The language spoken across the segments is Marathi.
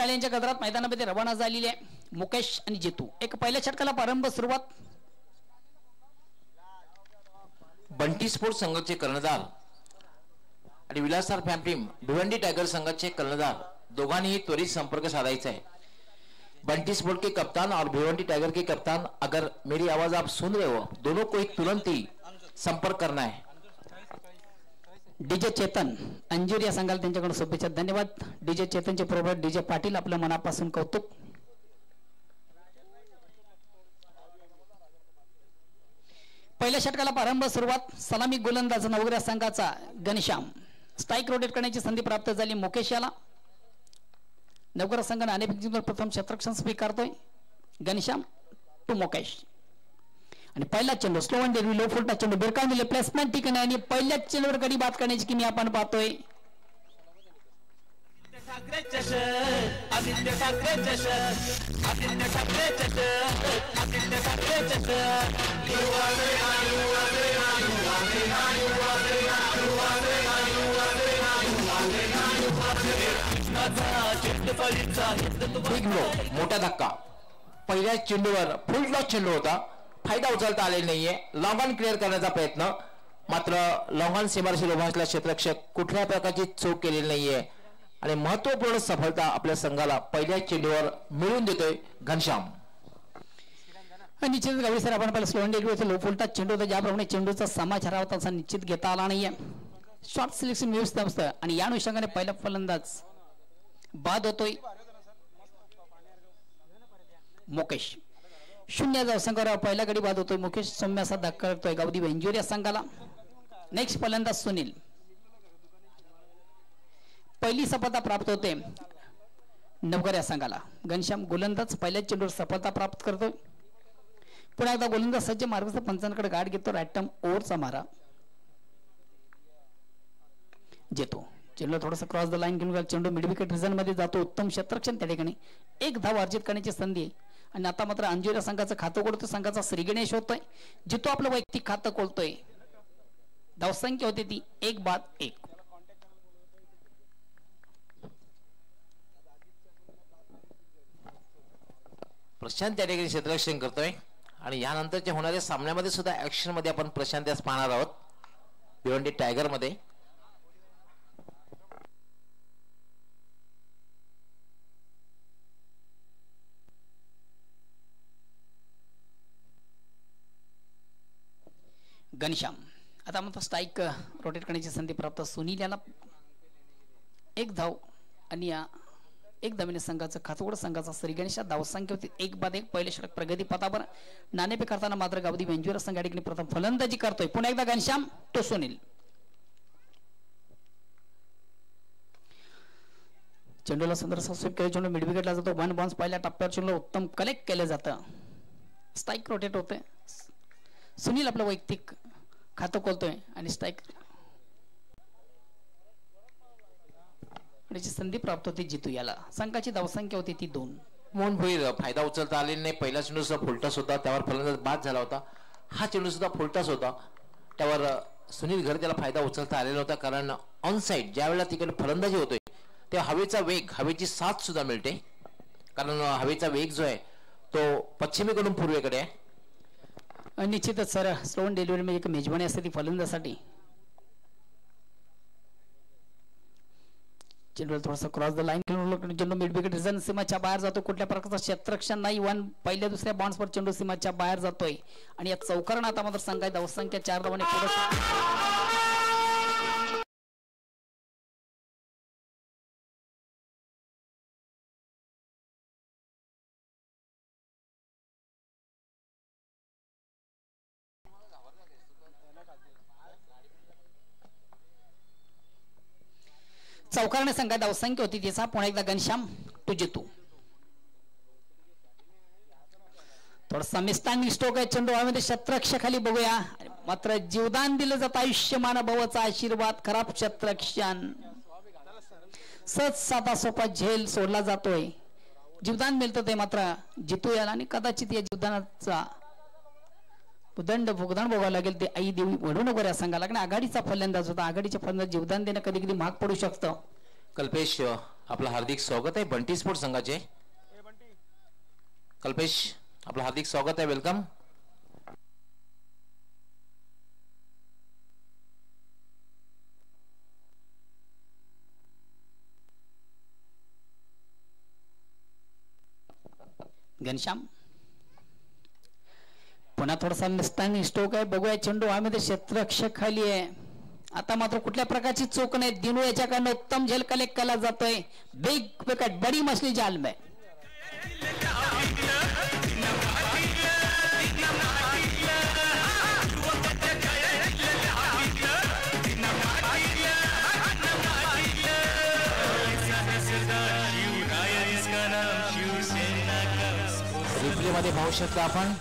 टाळ्यांच्या गजरात मैदानामध्ये रवाना झालेले आहे मुकेश आणि जितू. एक पहिल्या षटकाला प्रारंभ सुरुवात. बंटी स्पोर्ट संघाचे कर्णधार आणि विलासराव फॅमिली भिवंडी टाइगर संघाचे कर्णधार दोघांनी त्वरित संपर्क साधायचा है. बंटी स्पोर्ट के कप्तान और भिवंडी टाइगर के कप्तान, अगर मेरी आवाज आप सुन रहे हो, दोनों को एक तुरंत ही संपर्क करना है. डीजे चेतन अंजूर या संघाला त्यांच्याकडून शुभेच्छा. धन्यवाद. डीजे चेतनचे प्रोभार डीजे पाटील, आपल्या मनापासून कौतुक. पहिल्या षटकाला प्रारंभ सुरुवात. सलामी गोलंदाज नवग्रा संघाचा घनश्याम. स्ट्राइक रोटेट करण्याची संधी प्राप्त झाली मुकेश याला. नवग्रा संघाने अनेक प्रथम क्षेत्ररक्षण स्वीकारतोय. घनश्याम टू मुकेश आणि पहिला चेंडू स्लो अँड डेरी लो फुलटा चेंडू बिरकावून दिले. प्लेसमेंट ठिकाणी आणि पहिल्याच चेंडूवर गडी बाद करण्याची किमी आपण पाहतोय. मोठा धक्का. पहिल्या चेंडूवर फुल टॉस चेंडू होता, फायदा उचलता आलेला नाहीये. लॉंग ऑन क्लिअर करण्याचा प्रयत्न, मात्र लॉंग ऑन सीमारेषेत उभा असलेला क्षेत्ररक्षक कुठल्या प्रकारची चूक केलेली नाहीये आणि महत्वपूर्ण सफलता आपल्या संघाला पहिल्या चेंडूवर मिळवून देतोय घनश्याम. निश्चित गावी सर आपण पहिला स्लो अँड डेरी लो फुलटा चेंडू होता, ज्याप्रमाणे चेंडूचा समाचार होता तसा निश्चित घेता आला नाहीये. शॉर्ट सिलेक्शन व्यवस्था असतं आणि या अनुषंगाने पहिला फलंदाज बाद होतोय मुकेश. 0 धावसंख्येवर पहिला गडी बाद होतोय मुकेश. सौम्य असा धक्का करतोय गावदी बेंजूर या संघाला. नेक्स्ट फलंदाज सुनील. पहिली सफलता प्राप्त होते नवगर या संघाला. घनश्याम गोलंदाज पहिल्याच चेंडूवर सफलता प्राप्त करतोय. पुन्हा एकदा गोलंदाज सज्ज मार्गस्थ पंचांकडे गाठ घेतो. रॅटम ओव्हरचा मारा जेतो. चेंडू थोडासा क्रॉस द लाईन घेऊन चेंडू मिड विकेट रिझन मध्ये जातो. उत्तम क्षेत्ररक्षण त्या ठिकाणी. एक धाव अर्जित करण्याची संधी आणि आता मात्र अंजुरा संघाचं खातं कोलतोय. संघाचा श्री गणेश होतोय. जितो आपलं वैयक्तिक खातं कोलतोय. धावसंख्या होती ती 1-1. प्रशांत त्या ठिकाणी क्षेत्ररक्षण करतोय आणि यानंतरच्या होणाऱ्या सामन्यामध्ये सुद्धा ऍक्शन मध्ये आपण प्रशांत यास पाहणार आहोत भिवंडी टायगर मध्ये. घनश्याम आता मग स्ट्राइक रोटेट करण्याची संधी प्राप्त. सुनील याला एक धाव आणि या एक धावेने संघाचं खातोड संघाचा श्री गणेश धावसंख्या होती 1-1. पहिले षटक प्रगती पथावर नाणेफेक करताना मात्र गावदी बेंजूर संघ या ठिकाणी प्रथम फलंदाजी करतोय. पुन्हा एकदा घनश्याम तो सुनील. चेंडूला सुंदर स्वीप केला. चेंडू मिड विकेटला जातो. 1 बाउन्स पहिल्या टप्प्यावर चेंडू उत्तम कलेक्ट केलं जातं. स्ट्राइक रोटेट होते. सुनील आपलं वैयक्तिक खातं खोलतोय आणि स्ट्राइक संधी प्राप्त होती जितू याला. संघाची धावसंख्या होती ती 2. मोहन भोईर फायदा उचलता आलेला नाही. पहिला चेंडू सुद्धा फुलटॉस होता, त्यावर फलंदाज बाद झाला होता. हा चेंडू सुद्धा फुलटॉस होता, त्यावर सुनील घर त्याला फायदा उचलता आलेला होता. कारण ऑन साइड ज्या वेळेला तिकडे फलंदाजी होतोय तेव्हा हवेचा वेग, हवेची साथ सुद्धा मिळते. कारण हवेचा वेग जो आहे तो पश्चिमेकडून पूर्वेकडे आहे. निश्चितच सर स्लो अँड डिलिव्हरी मध्ये एक मेजबानी असते ती फलंदाजासाठी. चेंडू थोडासा क्रॉस द लाईन खेळून चेंडू मिड विकेट रिझन सीमाच्या बाहेर जातो. कुठल्या प्रकारचा क्षेत्ररक्षण नाही. 1 पहिल्या दुसऱ्या बाउन्स वर चेंडू सीमाच्या बाहेर जातोय आणि या चौकारण आता मात्र संघाची धावसंख्या 4 धावांनी पुढे. चौकारने संघात धावसंख्या होती त्याचा. पुन्हा एकदा घनश्याम टू जितू. थोडासा मिस्टांग स्ट्रोक आहे. चेंडू हवेमध्ये क्षेत्ररक्षकाखाली बघूया. मात्र जीवदान दिलं जातं. आयुष्यमान भवचा आशीर्वाद. खराब क्षेत्ररक्षण सहज साधा सोपा झेल सोडला जातोय. जीवदान मिळतं ते मात्र जितू याला आणि कदाचित या जीवदानाचा दंड भोगदान भोगावं लागेल ते आई देवी म्हणून वगैरे सांगायला लागणे. आघाडीचा फलंदाज होता. आघाडीच्या फलंदाज जीवदान देणं कधी कधी महाग पडू शकतं. कल्पेश आपलं हार्दिक स्वागत आहे बंटी स्पोर्ट संघाचे. कल्पेश आपलं हार्दिक स्वागत आहे, वेलकम. घनश्याम पुन्हा थोडासा निस्तानी स्टोक आहे, बघूया. चेंडू हवेमध्ये क्षेत्ररक्षक खाली आहे. आता मात्र कुठल्या प्रकारची चूक नाही. दिनू याच्याकडनं उत्तम झेल कलेक्ट केला जातोय. बिग विकेट, बडी मछली जाल में. रिप्ले मध्ये पाहू शकता आपण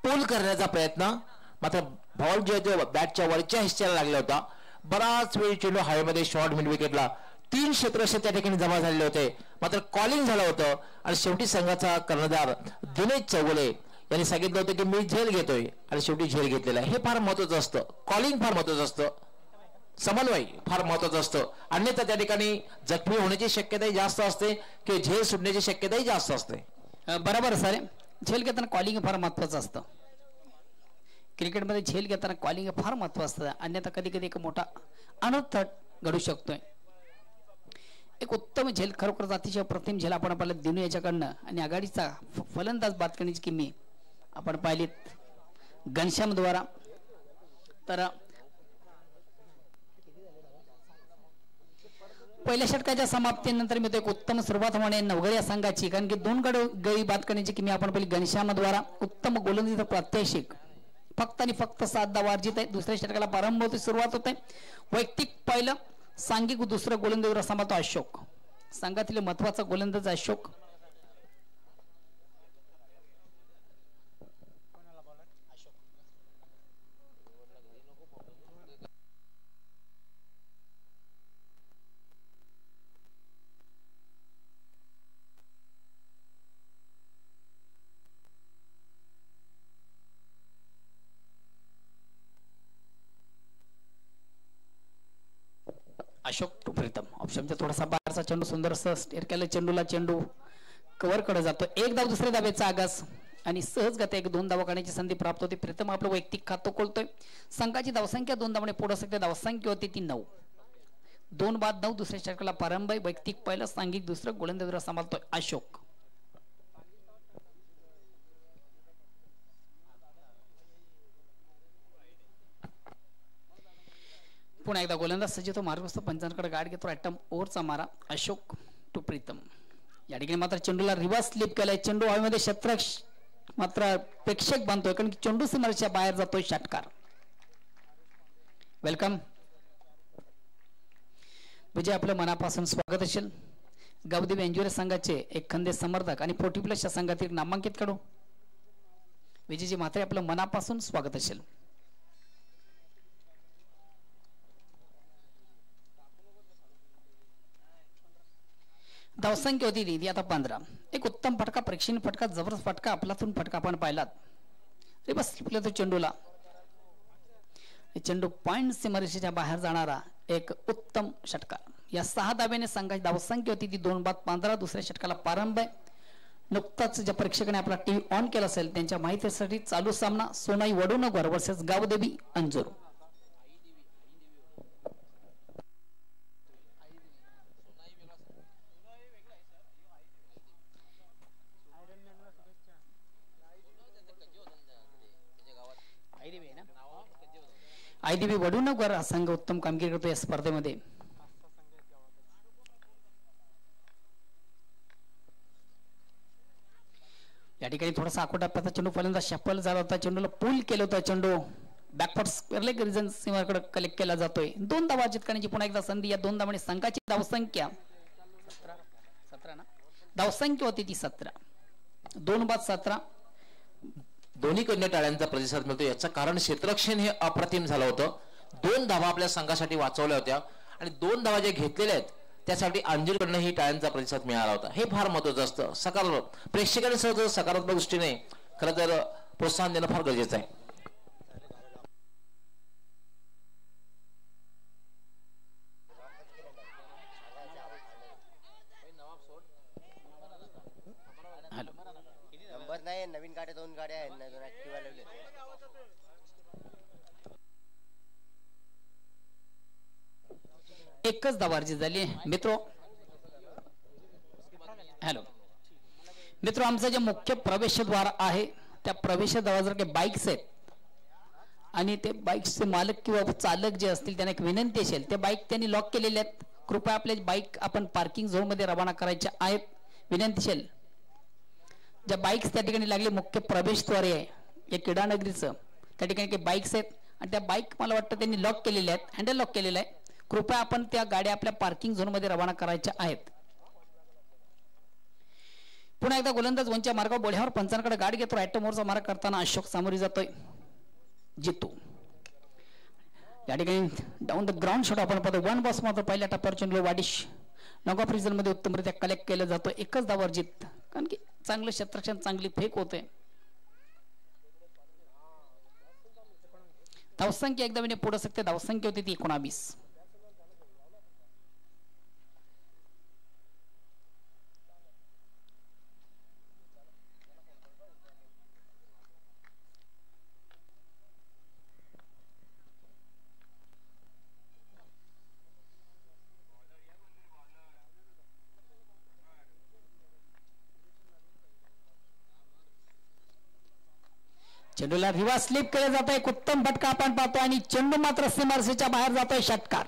पूल करण्याचा प्रयत्न, मात्र बॉल जो आहे बॅटच्या वरच्या हिस्स्याला लागला होता. बराच वेळ चेंडू हवेमध्ये शॉर्ट मिड विकेटला 3 क्षेत्ररक्षक त्या ठिकाणी जमा झालेले होते. मात्र कॉलिंग झालं होतं आणि शेवटी संघाचा कर्णधार दिनेश चौगुले यांनी सांगितलं होतं की मी झेल घेतोय आणि शेवटी झेल घेतलेला आहे. हे फार महत्वाचं असतं. कॉलिंग फार महत्वाचं असतं, समन्वय फार महत्वाचं असतं. अन्यथा त्या ठिकाणी जखमी होण्याची शक्यताही जास्त असते की झेल सुटण्याची शक्यताही जास्त असते. बरोबर सर, झेल घेताना कॉलिंग फार महत्वाचं असतं. क्रिकेटमध्ये झेल घेताना कॉलिंग फार महत्वाचं असतं, अन्यथा कधी कधी एक मोठा अनर्थ घडू शकतोय. एक उत्तम झेल, खरोखर अतिशय प्रतिम झेल आपण पाहिलं दिनू याच्याकडनं. आणि आघाडीचा फलंदाज बाद करण्याची किमी आपण पाहिलीत घनश्याम द्वारा. तर पहिल्या षटकाच्या समाप्तीनंतर मी तो एक उत्तम सुरुवात होणे नवघर या संघाची, कारण की 2 गडी बाद करण्याची किमी आपण पहिली घनश्याम द्वारा. उत्तम गोलंदाजीचा प्रात्यक्षिक, फक्त आणि फक्त 7 धावा अर्जित आहे. दुसऱ्या षटकाला प्रारंभ होते, सुरुवात होते. वैयक्तिक पहिलं, सांघिक दुसरं गोलंदाजीवर सांभाळतो अशोक. संघातील महत्वाचा गोलंदाज अशोक. अशोक टू प्रीतम. ऑप्शनचा थोडासा बाहेरचा चेंडू, सुंदर असं स्टेअर केलं चेंडूला. चेंडू कव्हर कडे जातो. 1 धाव दुसऱ्या धावेचा आगास आणि सहज गती 1-2 धावा काढण्याची संधी प्राप्त होती. प्रीतम आपलं वैयक्तिक खातं खोलतोय. संघाची धावसंख्या 2 धावाने पुढे असते. धावसंख्या होती ती 9. 2 बाद 9. दुसऱ्या षटकाला प्रारंभ आहे. वैयक्तिक पहिलं, सांघिक दुसरं गोलंदाजीवर सांभाळतोय अशोक. पुन्हा एकदा गोलंदाज सज्ज, मार्गस्थ पंचांकडे गाठ घेतो. ॲटम ओव्हरचा मारा अशोक टू प्रीतम. या ठिकाणी मात्र चेंडूला रिव्हर्स स्लिप केलाय. चेंडू हवेमध्ये क्षेत्ररक्षक मात्र प्रेक्षक बांधतोय, कारण की चेंडू सीमारेषेच्या बाहेर जातोय. षटकार, वेलकम. विजय आपलं मनापासून स्वागत असेल. गावदेवी एन्ज्युअर संघाचे एक खंदे समर्थक आणि 40+ संघातील नामांकित खेळाडू विजयजी म्हात्रे आपलं मनापासून स्वागत असेल. धावसंख्या होती ती आता 15. एक उत्तम फटका, प्रेक्षणीय फटका, जबरदस्त फटका, आपलातून फटका आपण पाहिलात. रे बस तो चेंडूला. चेंडू पॉइंट सीमारेषेच्या बाहेर जाणारा एक उत्तम षटकार. या 6 धाब्याने संघाची धावसंख्या होती ती 2 बाद 15. दुसऱ्या षटकाला प्रारंभ आहे. नुकताच ज्या प्रेक्षकाने आपला टीव्ही ऑन केला असेल त्यांच्या माहितीसाठी चालू सामना सोनाई वडुनगर वर्सेस गावदेवी अंजूर. आयडीबी वडुनगर हा संघ उत्तम कामगिरी करतो या स्पर्धेमध्ये. या ठिकाणी थोडासा आखोटाप्याचा चेंडू फलंदाज शफल झाला होता. चेंडूला पूल केलं होतं. चेंडू बॅकफुट रिजन सीमाकडे कलेक्ट केला जातोय. 2 धावा अर्जित करण्याची पुन्हा एकदा संधी. या 2 धावांनी संघाची धावसंख्या 17 ना, धावसंख्या होती ती 17. 2 बाद 17. दोन्ही कडने टाळ्यांचा प्रतिसाद मिळतो. याचं कारण क्षेत्ररक्षण हे अप्रतिम झालं होतं. 2 धावा आपल्या संघासाठी वाचवल्या होत्या आणि 2 धावा ज्या घेतलेल्या आहेत त्यासाठी अंजीरकडनं ही टाळ्यांचा प्रतिसाद मिळाला होता. हे फार महत्वाचं असतं. सकारात्मक प्रेक्षकांनी सकारात्मक दृष्टीने खरं तर प्रोत्साहन देणं फार गरजेचं आहे. गाड्या आहेत ना, 2 ऍक्टिव्हा लावले. एकच धावारची झाली मित्रो. हॅलो मित्रो, आमचं जे मुख्य प्रवेशद्वार आहे त्या प्रवेशद्वारावर जर काही बाईक्स आहेत आणि ते बाईक्सचे मालक किंवा चालक जे असतील त्यांना एक विनंती असेल, ते बाईक त्यांनी लॉक केलेले आहेत. कृपया आपले बाईक आपण पार्किंग झोन मध्ये रवाना करायच्या आहेत. विनंती असेल ज्या बाईक्स त्या ठिकाणी लागले मुख्य प्रवेशद्वारे आहे या क्रीडा नगरीचं, त्या ठिकाणी काही बाईक्स आहेत आणि त्या बाईक मला वाटतं त्यांनी लॉक केलेल्या आहेत, हँडल लॉक केलेलं आहे. कृपया आपण त्या गाड्या आपल्या पार्किंग झोन मध्ये रवाना करायच्या आहेत. पुन्हा एकदा गोलंदाज वंच्या मार्गावर बोळ्यावर पंचांकडे गाडी घेतो. राईट मोरचा मार्ग करताना अशोक सामोरी जातोय. जितू या ठिकाणी डाऊन द ग्राउंड शॉट आपण पाहतो. 1 बॉस मात्र पहिल्या टप्प्यावर चेंडू वाडिश नॉकऑफ रिझन मध्ये उत्तमरित्या कलेक्ट केलं जातो. एकच धावावर जीत, कारण की चांगलं क्षेत्ररक्षण, चांगली फेक होते. धावसंख्या एकदा पुढे सकते. धावसंख्या होती ती 19. चेंडूला रिव्हर्स स्लिप केलं जात आहे. उत्तम फटका आपण पाहतो आणि चेंडू मात्र सीमारेषेच्या बाहेर जातोय. षटकार.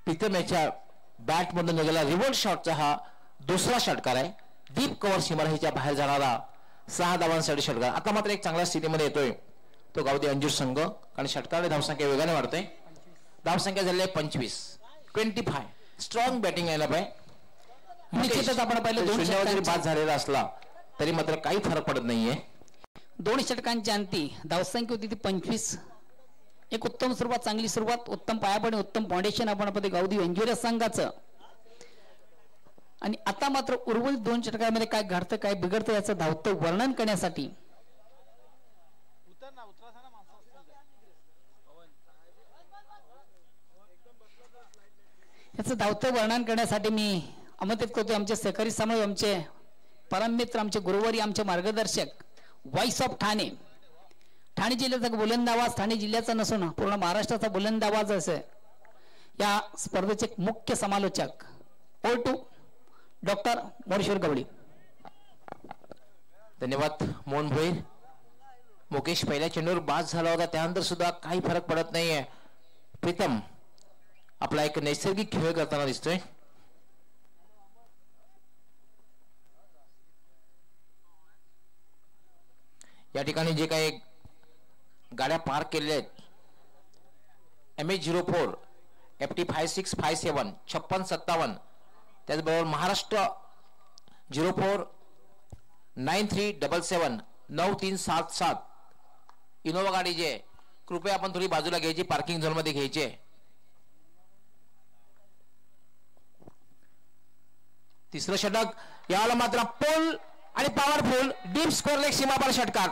प्रीतम याच्या बॅट मधून निघाला रिव्हर्स शॉटचा हा दुसरा षटकार आहे. डीप कव्हर सीमारेषेच्या बाहेर जाणारा 6 धावांसाठी षटकार. आता मात्र एक चांगल्या स्थितीमध्ये येतोय तो गावदी अंजीर संघ, कारण षटकाने धावसंख्या वेगाने वाढते. धावसंख्या झाली आहे 25. स्ट्रॉंग बॅटिंग यायला पाहिजे. निश्चितच आपण पाहिलं 2 जरी बाद झालेला असला तरी मात्र काही फरक पडत नाहीये. 2 षटकांच्या अंती धावसंख्या होती ती 25. एक उत्तम सुरुवात, चांगली सुरुवात, उत्तम पायापणे उत्तम फाउंडेशन आपण पाहतो गावदी अंजीर संघाचं. आणि आता मात्र उर्वरित 2 षटकांमध्ये काय घडतं काय बिघडतं याचं धावतं वर्णन करण्यासाठी मी आमंत्रित करतोय आमचे सहकारी समाज, आमचे परम मित्र, आमचे गुरुवारी, आमचे मार्गदर्शक, व्हॉइस ऑफ ठाणे, ठाणे जिल्ह्याचा बुलंद आवाज, ठाणे जिल्ह्याचा नसून पूर्ण महाराष्ट्राचा बुलंद आवाज असे या स्पर्धेचे मुख्य समालोचक O2 डॉक्टर मोरेश्वर गवळी. धन्यवाद मोहन भोईर. मुकेश पहिल्या चेंडूवर बाद झाला होता, त्यानंतर सुद्धा काही फरक पडत नाहीये. प्रीतम आपला एक नैसर्गिक खेळ करताना दिसतोय. या ठिकाणी जे काही गाड्या पार्क केलेल्या आहेत MH04 FT 5657 5657, त्याचबरोबर महाराष्ट्र 04 9377 9377 इनोवा गाडी जे कृपया आपण थोडी बाजूला घ्यायची, पार्किंग झोन मध्ये घ्यायची. तिसरं षटक याला मात्र पोल आणि पॉवरफुल डीप स्कोर लेग सीमापार षटकार.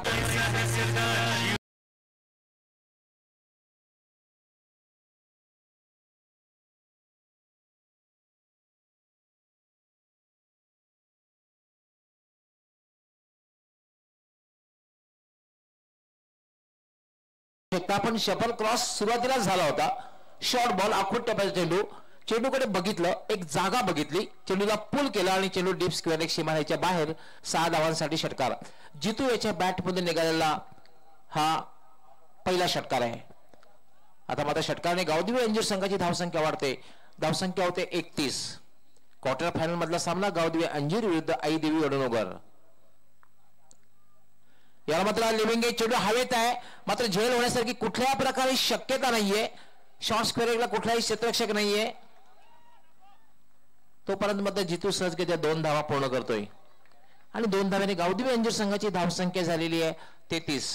पण शफल क्रॉस सुरुवातीला झाला होता. शॉर्ट बॉल आखूट टप्प्याचा चेंडू, चेंडूकडे बघितलं, एक जागा बघितली, चेंडूला पुल केला आणि चेंडू डीप स्क्वेअर लेग सीमारेषेच्या बाहेर 6 धावांसाठी षटकार. जितू याच्या बॅट मध्ये निघालेला हा पहिला षटकार आहे. आता मात्र षटकाराने गावदेवी अंजीर संघाची धावसंख्या वाढते. धावसंख्या होते 31. क्वार्टर फायनल मधला सामना गावदेवी अंजीर विरुद्ध आईदेवी वडनगर. याला मात्र लिव्हिंग एज चेंडू हवेत आहे, मात्र झेल होण्यासारखी कुठल्या प्रकारे शक्यता नाहीये. शॉर्ट स्क्वेअरला कुठलाही क्षेत्ररक्षक नाहीये. तोपर्यंत मात्र जितू सहजगत्या 2 धावा पूर्ण करतोय आणि 2 धाव्याने गावदेवी अंजीर संघाची धावसंख्या झालेली आहे 33.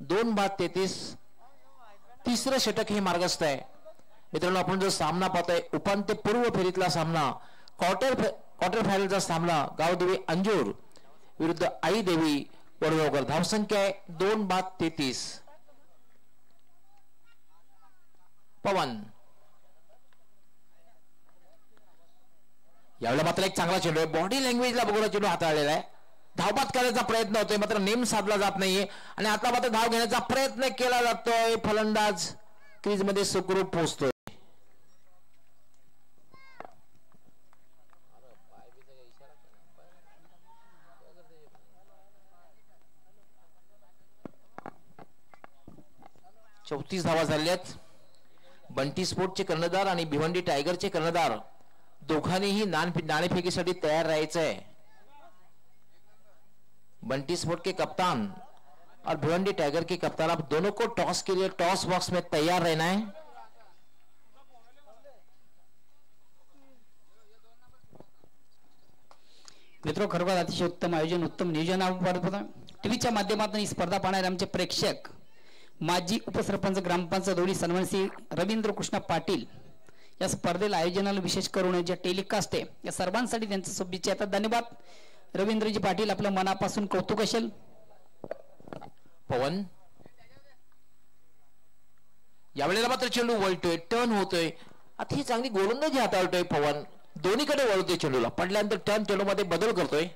2 बाद 33. तिसरं षटक हे मार्गस्थ आहे. मित्रांनो, आपण जो सामना पाहतोय उपांत्यपूर्व फेरीतला सामना क्वार्टर फायनलचा सामना गावदेवी अंजूर विरुद्ध आई देवी वडगावकर. धावसंख्या आहे 2-33. पवन यावेळेला मात्र एक चांगला चेंडू आहे. बॉडी लँग्वेजला बघून चेंडू हाताळलेला आहे. धावबाद करण्याचा प्रयत्न होतोय मात्र नेम साधला जात नाहीये आणि आता मात्र धाव घेण्याचा प्रयत्न केला जातोय. फलंदाज क्रीज मध्ये सुखरूप पोहोचतोय. चौतीस धावा झाल्यात. बंटी स्पोर्टचे कर्णधार आणि भिवंडी टायगरचे कर्णधार दोघांनीही नाणेफेकीसाठी तयार राहायचं आहे. बंटी स्पोर्ट के कप्तान और भिवंडी टाइगर के कप्तान, आप दोनों को टॉस के लिए टॉस बॉक्स में तैयार रहना है. मित्रों, खरोखर अतिशय उत्तम आयोजन, उत्तम नियोजन. टीव्हीच्या माध्यमातून ही स्पर्धा पाहणारे आमचे प्रेक्षक, माजी उपसरपंच ग्रामपंचायत दोडी सन्मानसी रवींद्र कृष्ण पाटील, या स्पर्धेला आयोजनाला विशेष करून जे टेलिकास्ट आहे या सर्वांसाठी त्यांचे शुभेच्छा येतात. धन्यवाद रवींद्रजी पाटील, आपलं मनापासून कौतुक असेल. पवन यावेळेला मात्र चेंडू वळतोय, टर्न होतोय. आता ही चांगली गोलंदाजी हाताळतोय पवन. दोन्हीकडे वळतोय चेंडूला, पडल्यानंतर टर्न चेंडू मध्ये बदल करतोय.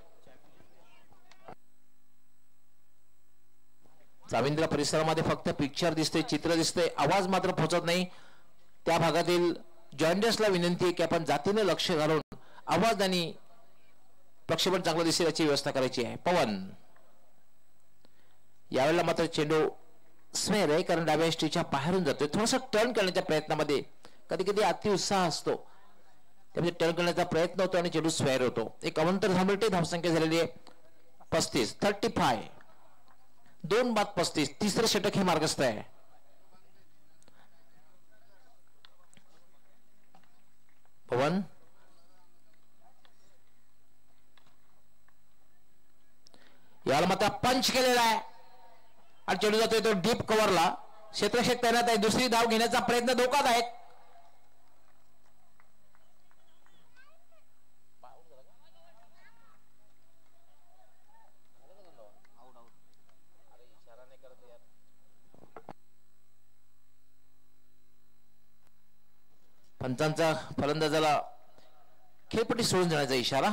जाविंद्र परिसरामध्ये फक्त पिक्चर दिसते, चित्र दिसते, आवाज मात्र पोहोचत नाही. त्या भागातील जॉईंडर्सला विनंती आहे की आपण जातीने लक्ष घालून आवाज आणि प्रक्षेपण चांगलं दिसेल याची व्यवस्था करायची आहे. पवन यावेळेला मात्र चेंडू स्मेर आहे, कारण डाव्या स्टीच्या बाहेरून जातोय. थोडासा टर्न करण्याच्या प्रयत्नामध्ये कधी कधी अतिउत्साह असतो, त्यामध्ये टर्न करण्याचा प्रयत्न होतो आणि चेंडू स्वेअर होतो. एक अवंतर धावमिळते. धावसंख्या झालेली आहे 35. 2-35. तिसरं षटक हे मार्गस्थ आहे. पवन याला मात्र पंच केलेला आहे आणि चेंडू जातोय तो डीप कव्हरला. क्षेत्ररक्षक तैनात आहे. दुसरी धाव घेण्याचा प्रयत्न धोकादायक. पंचांचा फलंदाजाला खेळपट्टी सोडून जाण्याचा इशारा.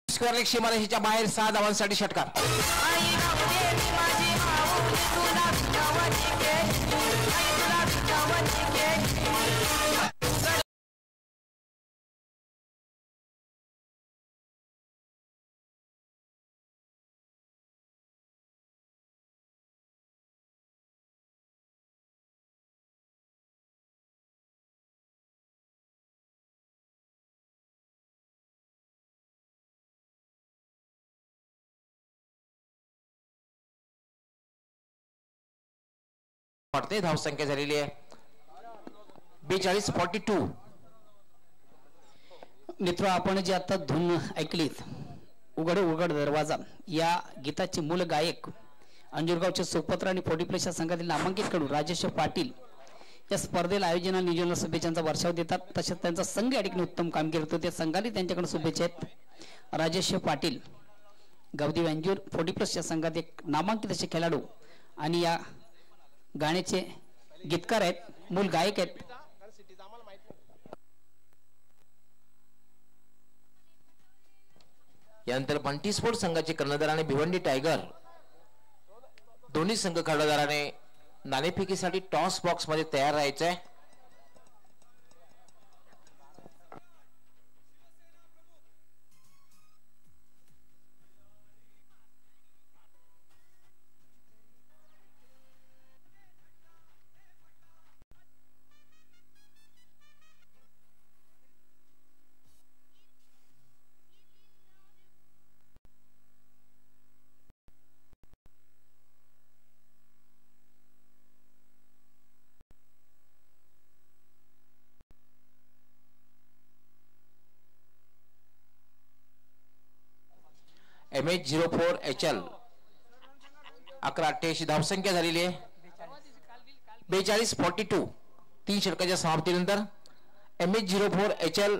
स्क्वेअर लेग सीमारेषेच्या बाहेर 6 धावांसाठी षटकार. धावसंख्या झालेली आहे 42-42. मित्र, आपण जे आता धून ऐकलीत, उघड उघड दरवाजा, या गीताचे मूल गायक अंजूरगावचे सुपत्र आणि 40+ या संघातील नामांकित खेळाडू राजेश पाटील या स्पर्धेला आयोजना नियोजनाला शुभेच्छांचा वर्षाव देतात. तसेच त्यांचा संघ या ठिकाणी उत्तम कामगिरी करतो, त्या संघाला त्यांच्याकडून शुभेच्छा आहेत. राजेश पाटील गावदेवी अंजूर 40+ या संघात एक नामांकित असे खेळाडू आणि या गाण्याचे गीतकार आहेत, मूल गायक आहेत. यानंतर बंटी स्पोर्ट संघाचे कर्णधार आणि भिवंडी टायगर दोन्ही संघ कर्णधाराने नाणेफेकीसाठी टॉस बॉक्स मध्ये तयार राहायचं आहे. MH04HL 11-88 धावसंख्या झालेली आहे. 42-42 3 षटकाच्या समाप्तीनंतर MH04HL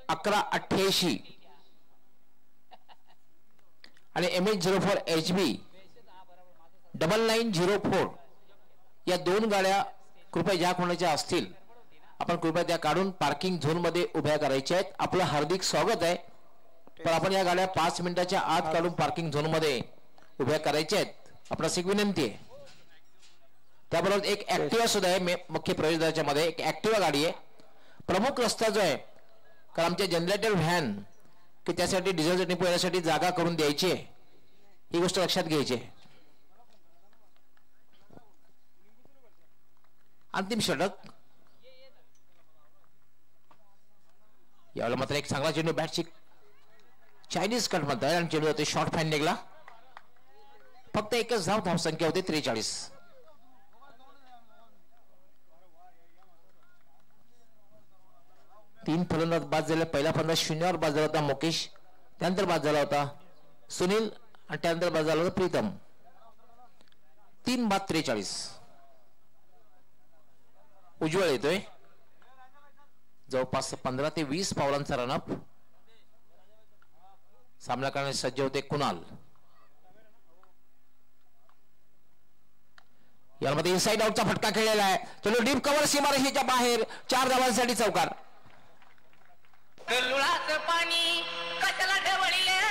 11-88 आणि MH04HB 9904 या दोन गाड्या कृपया ज्या कोणाच्या असतील आपण कृपया त्या काढून पार्किंग झोन मध्ये उभ्या करायच्या आहेत. आपलं हार्दिक स्वागत आहे, पण आपण या गाड्या 5 मिनिटाच्या आत काढून पार्किंग झोन मध्ये उभ्या करायच्या आहेत. आपणास एक विनंती आहे. त्याबरोबर एक ऍक्टिव्हा सुद्धा आहे मुख्य प्रवेशद्वाराच्या मध्ये. एक ऍक्टिव्हा गाडी आहे. प्रमुख रस्ता जो आहे कारण आमच्या जनरेटर व्हॅन की त्यासाठी डिझेल डिपो येण्यासाठी जागा करून द्यायची आहे, ही गोष्ट लक्षात घ्यायची आहे. अंतिम षटक यावेळेला मात्र एक चांगला चेंडू बॅटची चायनीज कट म्हणतात आणि चेंडू होते शॉर्ट फाईन निघला. फक्त एकच धावसंख्या होती 43. तीन फलंदाज बाद झाले. पहिला फलंदाज शून्यावर बाद झाला होता मुकेश, त्यानंतर बाद झाला होता सुनील आणि त्यानंतर बाद झाला होता प्रीतम. 3 बाद 43. उज्ज्वल येतोय जवळपास 15 ते 20 पावलांचा रनअप. सामना करण्यास सज्ज होते कुणाल. यामध्ये इनसाइड आउटचा फटका खेळलेला आहे. चलो डीप कव्हर सीमारेषेच्या बाहेर 4 धावांसाठी चौकार. पाणी कशाला ढवळीले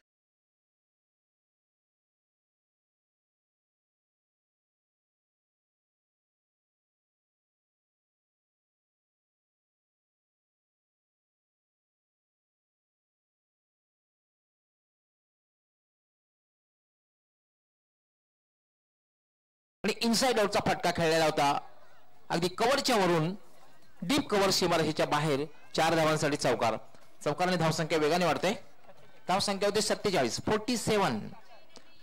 आणि इनसाइड आउटचा फटका खेळलेला होता अगदी कव्हरच्या वरून डीप कव्हर सीमारेषेच्या बाहेर 4 धावांसाठी चौकार. चौकाराने धावसंख्या वेगाने वाढते. धावसंख्या होते 47 47.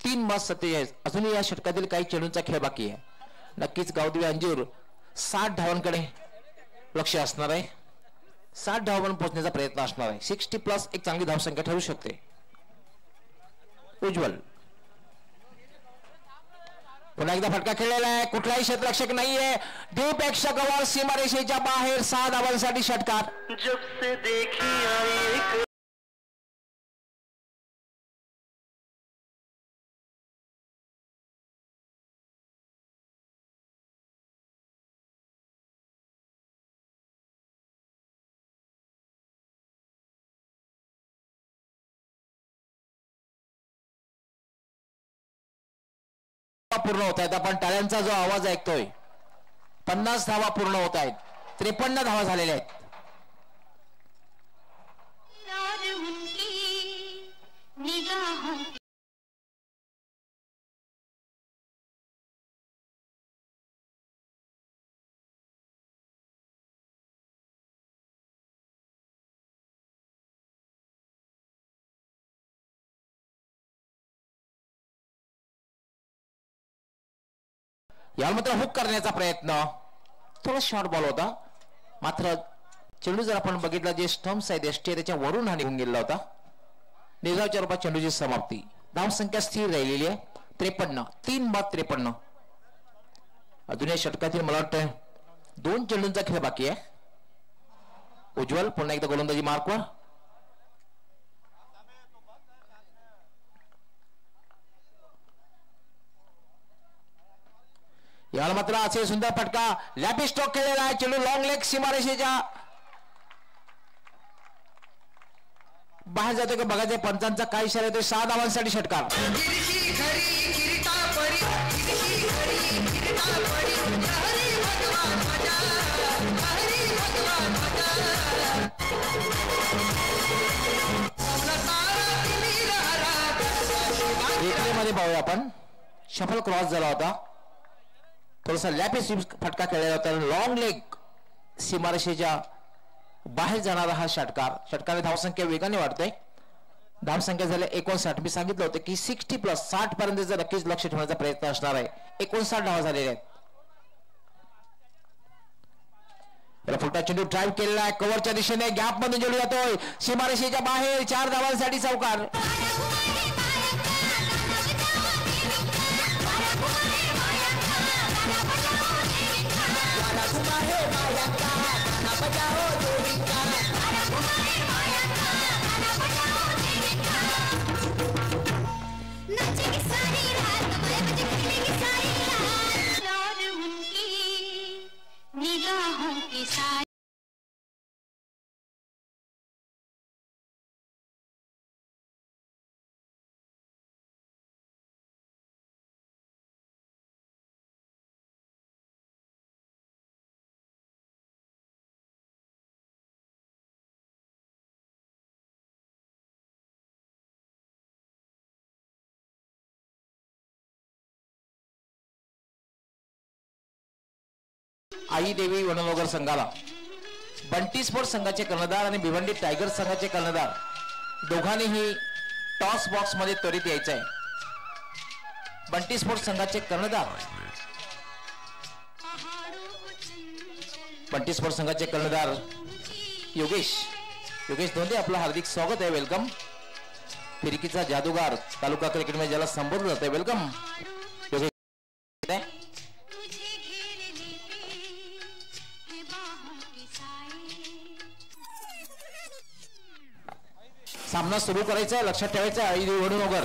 3 बाद 47. अजूनही या षटकातील काही चेंडूंचा खेळ बाकी आहे. नक्कीच गावदेवी अंजूर 60 धावांकडे लक्ष असणार आहे. 60 धावांपर्यंत पोहोचण्याचा प्रयत्न असणार आहे. 60+ एक चांगली धावसंख्या ठरू शकते. उज्ज्वल पुन्हा एकदा फटका खेळलेला आहे. कुठलाही क्षेत्ररक्षक नाहीये. डीप एक्स्ट्रा कव्हर सीमारेषेच्या बाहेर 6 धावांसाठी षटकार. जब से देखी आई पूर्ण होत आहेत. आपण टाळ्यांचा जो आवाज ऐकतोय 50 धावा पूर्ण होत आहेत. 53 धावा झालेल्या आहेत. याला मात्र हुक करण्याचा प्रयत्न. थोडा शॉर्ट बॉल होता, मात्र चेंडू जर आपण बघितला जे स्टम्प्स आहेत एसटी त्याच्या वरून हा निघून गेला होता. निर्धावच्या रूपात चेंडूची समाप्ती. धावसंख्या स्थिर राहिलेली आहे 53. 3 बाद 53. अजून या षटकातील मला वाटतं 2 चेंडूंचा खेळ बाकी आहे. उज्ज्वल पुन्हा एकदा गोलंदाजी मार्कवर. याला मात्र असे सुंदर फटका लॅपी स्ट्रोक केलेला आहे. चेंडू लॉंग लेग सीमारेषेच्या बाहेर जातो का बघायचं पंचांचा काय इशारा येतो 6 धावांसाठी षटकार मध्ये पाहूया आपण शफल क्रॉस झाला होता थोडासा लॅपी स्वीप फटका खेळला होता लॉंग लेग सीमारेषेच्या बाहेर जाणारा हा षटकाने धावसंख्या वेगाने वाढते धावसंख्या झाल्या 59 मी सांगितलं होतं की 60+ 60 पर्यंत नक्कीच लक्ष ठेवण्याचा प्रयत्न असणार आहे 59 धावा झालेल्या आहेत फुलटा चेंडू ड्राईव्ह केलेला आहे कव्हरच्या दिशेने गॅप मध्ये जोडला जातोय सीमारेषेच्या बाहेर 4 धावांसाठी चौकार आई देवी वननगर संघाला बंटी स्पोर्ट संघाचे कर्णधार आणि भिवंडी टायगर्स संघाचे कर्णधार दोघांनीही टॉस बॉक्स मध्ये त्वरित यायचं आहे बंटी स्पोर्ट संघाचे कर्णधार बंटी स्पोर्ट संघाचे कर्णधार योगेश धोंडे आपलं हार्दिक स्वागत आहे वेलकम फिरकीचा जादूगार तालुका क्रिकेट मध्ये ज्याला संबोधलं जातं वेलकम योगेश सामना सुरू करायचा आहे लक्षात ठेवायचं आई वडूनगर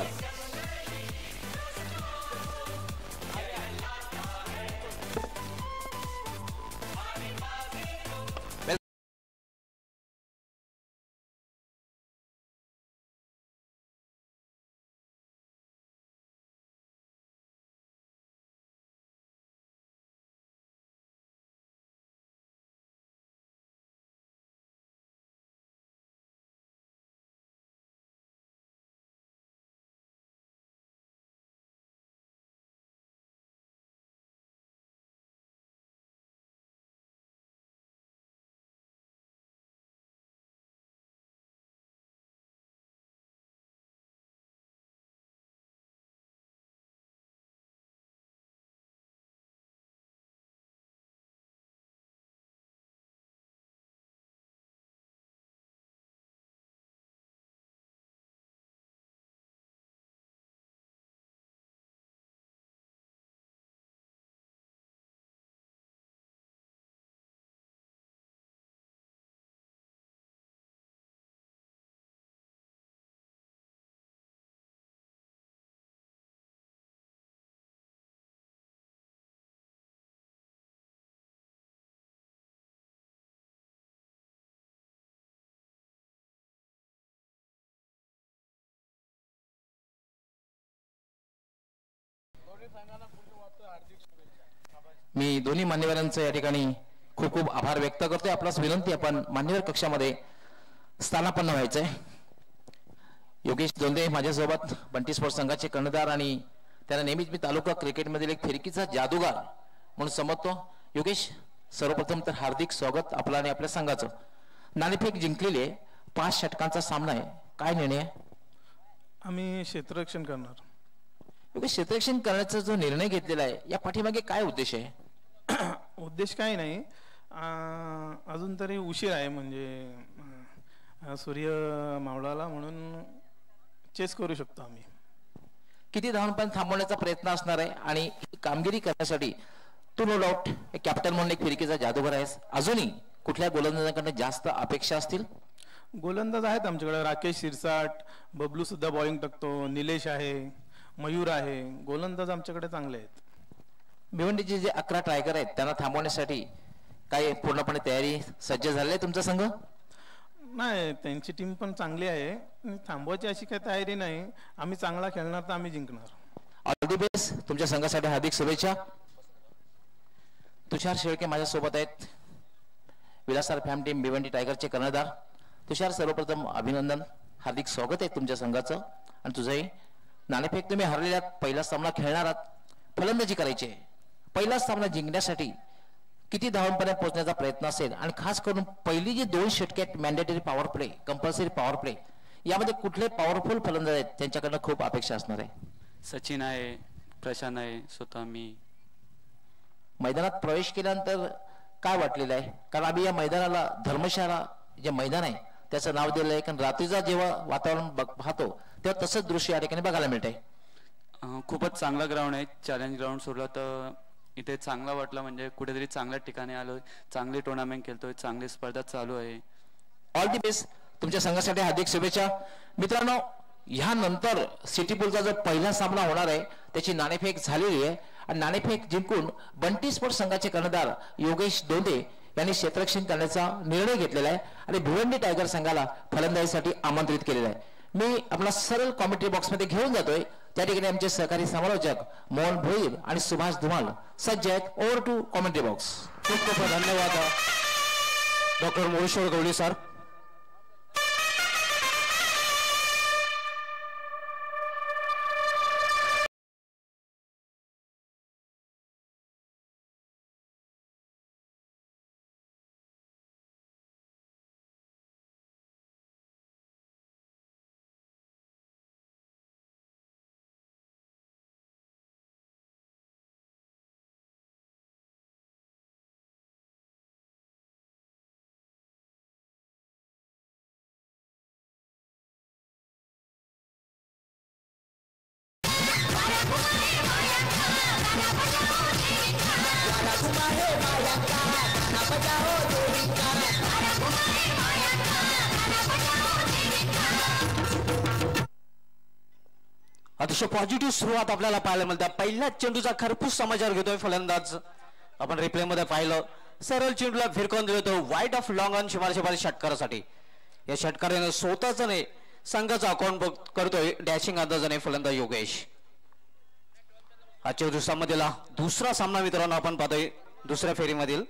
मी दोन्ही मान्यवरांचं या ठिकाणी खूप खूप आभार व्यक्त करतोय आपल्यास विनंती आपण मान्यवर कक्षामध्ये स्थानापन्न व्हायचंय योगेश धोंडे माझ्यासोबत बंटी स्पोर्ट्स संघाचे कर्णधार आणि त्यांना नेहमीच मी तालुका क्रिकेटमधील एक फिरकीचा जादूगार म्हणून समजतो योगेश सर्वप्रथम तर हार्दिक स्वागत आपलं आणि आपल्या संघाचं नाणेफेक जिंकलेले 5 षटकांचा सामना आहे काय निर्णय आहे आम्ही क्षेत्ररक्षण करणार क्षेत्ररक्षण करण्याचा जो निर्णय घेतलेला आहे या पाठीमागे काय उद्देश आहे उद्देश काही नाही अजून तरी उशीर आहे म्हणजे सूर्य मावळाला म्हणून चेस करू शकतो आम्ही किती धावांपर्यंत थांबवण्याचा प्रयत्न असणार आहे आणि कामगिरी करण्यासाठी तू नो डाऊट कॅप्टन म्हणून एक फिरकीचा जादूगार आहेस अजूनही कुठल्या गोलंदाजांकडे जास्त अपेक्षा असतील गोलंदाज आहेत आमच्याकडे राकेश शिरसाट बबलू सुद्धा बॉलिंग टाकतो निलेश आहे मयूर आहे गोलंदाज आमच्याकडे चांगले आहेत भिवंडीचे जे 11 टायगर आहेत त्यांना थांबवण्यासाठी काय पूर्णपणे तयारी सज्ज झाली आहे तुमचा संघ नाही, त्यांची टीम पण चांगली आहे आणि थांबवायची अशी काही तयारी नाही. आम्ही चांगला खेळणार तर आम्ही जिंकणार. All the best. तुमच्या संघासाठी हार्दिक शुभेच्छा. तुषार शेळके माझ्यासोबत आहेत, विलासराव फॅम टीम भिवंडी टायगरचे कर्णधार. तुषार, सर्वप्रथम अभिनंदन, हार्दिक स्वागत आहे तुमच्या संघाचं. आणि तुझंही नाणेफेक तुम्ही हरलेल्यात, पहिला सामना खेळणार आहात, फलंदाजी करायची आहे. पहिला सामना जिंकण्यासाठी किती धावांपर्यंत पोहोचण्याचा प्रयत्न असेल आणि खास करून पहिली जी 2 षटके mandatory power play, compulsory power play, यामध्ये कुठले पॉवरफुल फलंदाज आहेत त्यांच्याकडनं खूप अपेक्षा असणार आहे. सचिन आहे, प्रशांत आहे, स्वतः मी. मैदानात प्रवेश केल्यानंतर काय वाटलेलं आहे? कारण आम्ही या मैदानाला धर्मशाला जे मैदान आहे त्याचं नाव दिलं आहे, कारण रात्रीचा जेव्हा वातावरण पाहतो तेव्हा तसंच दृश्य या ठिकाणी बघायला मिळत आहे. खूपच चांगला ग्राउंड आहे. चॅलेंज ग्राउंड सोडला तर इथे चांगला वाटला, म्हणजे कुठेतरी चांगल्या ठिकाणी आलोय, चांगली टुर्नामेंट खेळतोय, चांगली स्पर्धा चालू आहे. All the best. तुमच्या संघासाठी हार्दिक शुभेच्छा. मित्रांनो, ह्यानंतर सिटी पूलचा जो पहिला सामना होणार आहे त्याची नाणेफेक झालेली आहे आणि नाणेफेक जिंकून बंटी स्पोर्ट्स संघाचे कर्णधार योगेश दोंदे यांनी क्षेत्ररक्षण करण्याचा निर्णय घेतलेला आहे आणि भिवंडी टायगर संघाला फलंदाजीसाठी आमंत्रित केलेलं आहे. मी आपला सरळ कॉमेंट्री बॉक्समध्ये घेऊन जातोय. त्या ठिकाणी आमचे सहकारी समालोचक मोहन भोईर आणि सुभाष धुमाल सज्ज आहेत. Over to commentary box. खूप खूप धन्यवाद डॉक्टर मोरेश्वर गवळी सर. अतिशय पॉझिटिव्ह सुरुवात आपल्याला पाहायला मिळते. पहिल्या चेंडूचा खरपूस समाचार घेतोय फलंदाज. आपण रिप्ले मध्ये पाहिलं, सरळ चेंडूला फिरकवून दिलं वाईट ऑफ लॉंग ऑन शिमारशिपारी षटकारासाठी. या षटकाराने स्वतःच नाही संघाचा अकाउंट करतोय डॅशिंग अंदाजाने फलंदाज योगेश. आजच्या दिवसामधील दुसरा सामना मित्रांनो आपण पाहतोय दुसऱ्या फेरीमधील.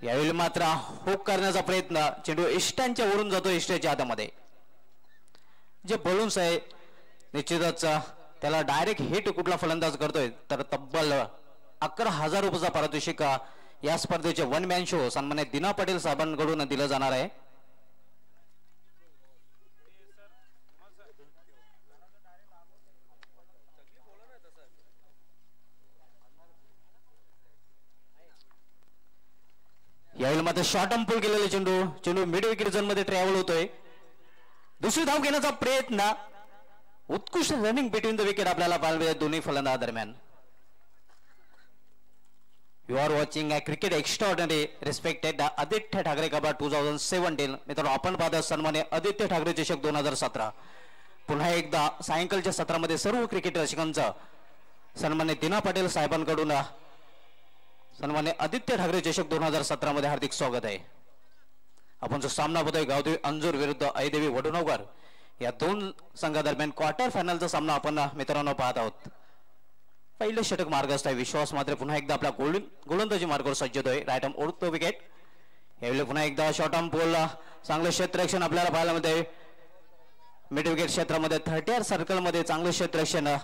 यावेळी मात्र हुक करण्याचा प्रयत्न, चेंडू इष्टांच्या वरून जातो इष्टाच्या हातामध्ये. जे बलून्स आहे निश्चितच त्याला डायरेक्ट हिट कुठला फलंदाज करतोय तर तब्बल 11,000 रुपयाचा पारितोषिक या स्पर्धेचे वन मॅन शो सन्मान्य दिना पटेल साहेबांकडून दिलं जाणार आहे. यावेळी मात्र शॉर्ट अँड पुल केलेले चेंडू मिड विकेट झोन मध्ये ट्रॅव्हल होतोय. दुसरी धाव घेण्याचा प्रयत्न, उत्कृष्ट रनिंग बिटवीन द विकेट आपल्याला पाहायला मिळते दोन्ही फलंदाज दरम्यान. You are watching a cricket extraordinary respected Aditya Thackeray cup 2017. मित्रांनो, आपण पाहतो सन्मान्य आदित्य ठाकरे चषक 2017. पुन्हा एकदा सायंकाळच्या सत्रामध्ये सर्व क्रिकेट रसिकांचं सन्मान्य दिना पटेल साहेबांकडून सन्मान्य आदित्य ठाकरे चषक 2017 मध्ये हार्दिक स्वागत आहे. आपण जो सामना बघतोय गावदेवी अंजूर विरुद्ध अहिदेवी वडुनगर या दोन संघादरम्यान क्वार्टर फायनलचा सामना आपण मित्रांनो पाहत आहोत. पहिले षटक मार्गस्थ आहे. विश्वास मात्र पुन्हा एकदा आपला गोलंदाजी मार्गावर सज्ज होतोय. राईट आर्म ओढतो विकेट. यावेळी पुन्हा एकदा शॉर्ट आर्म पोल चांगलं क्षेत्ररक्षण आपल्याला पाहायला मिळते. मिड विकेट क्षेत्रामध्ये 30 सर्कल मध्ये चांगलं क्षेत्ररक्षण,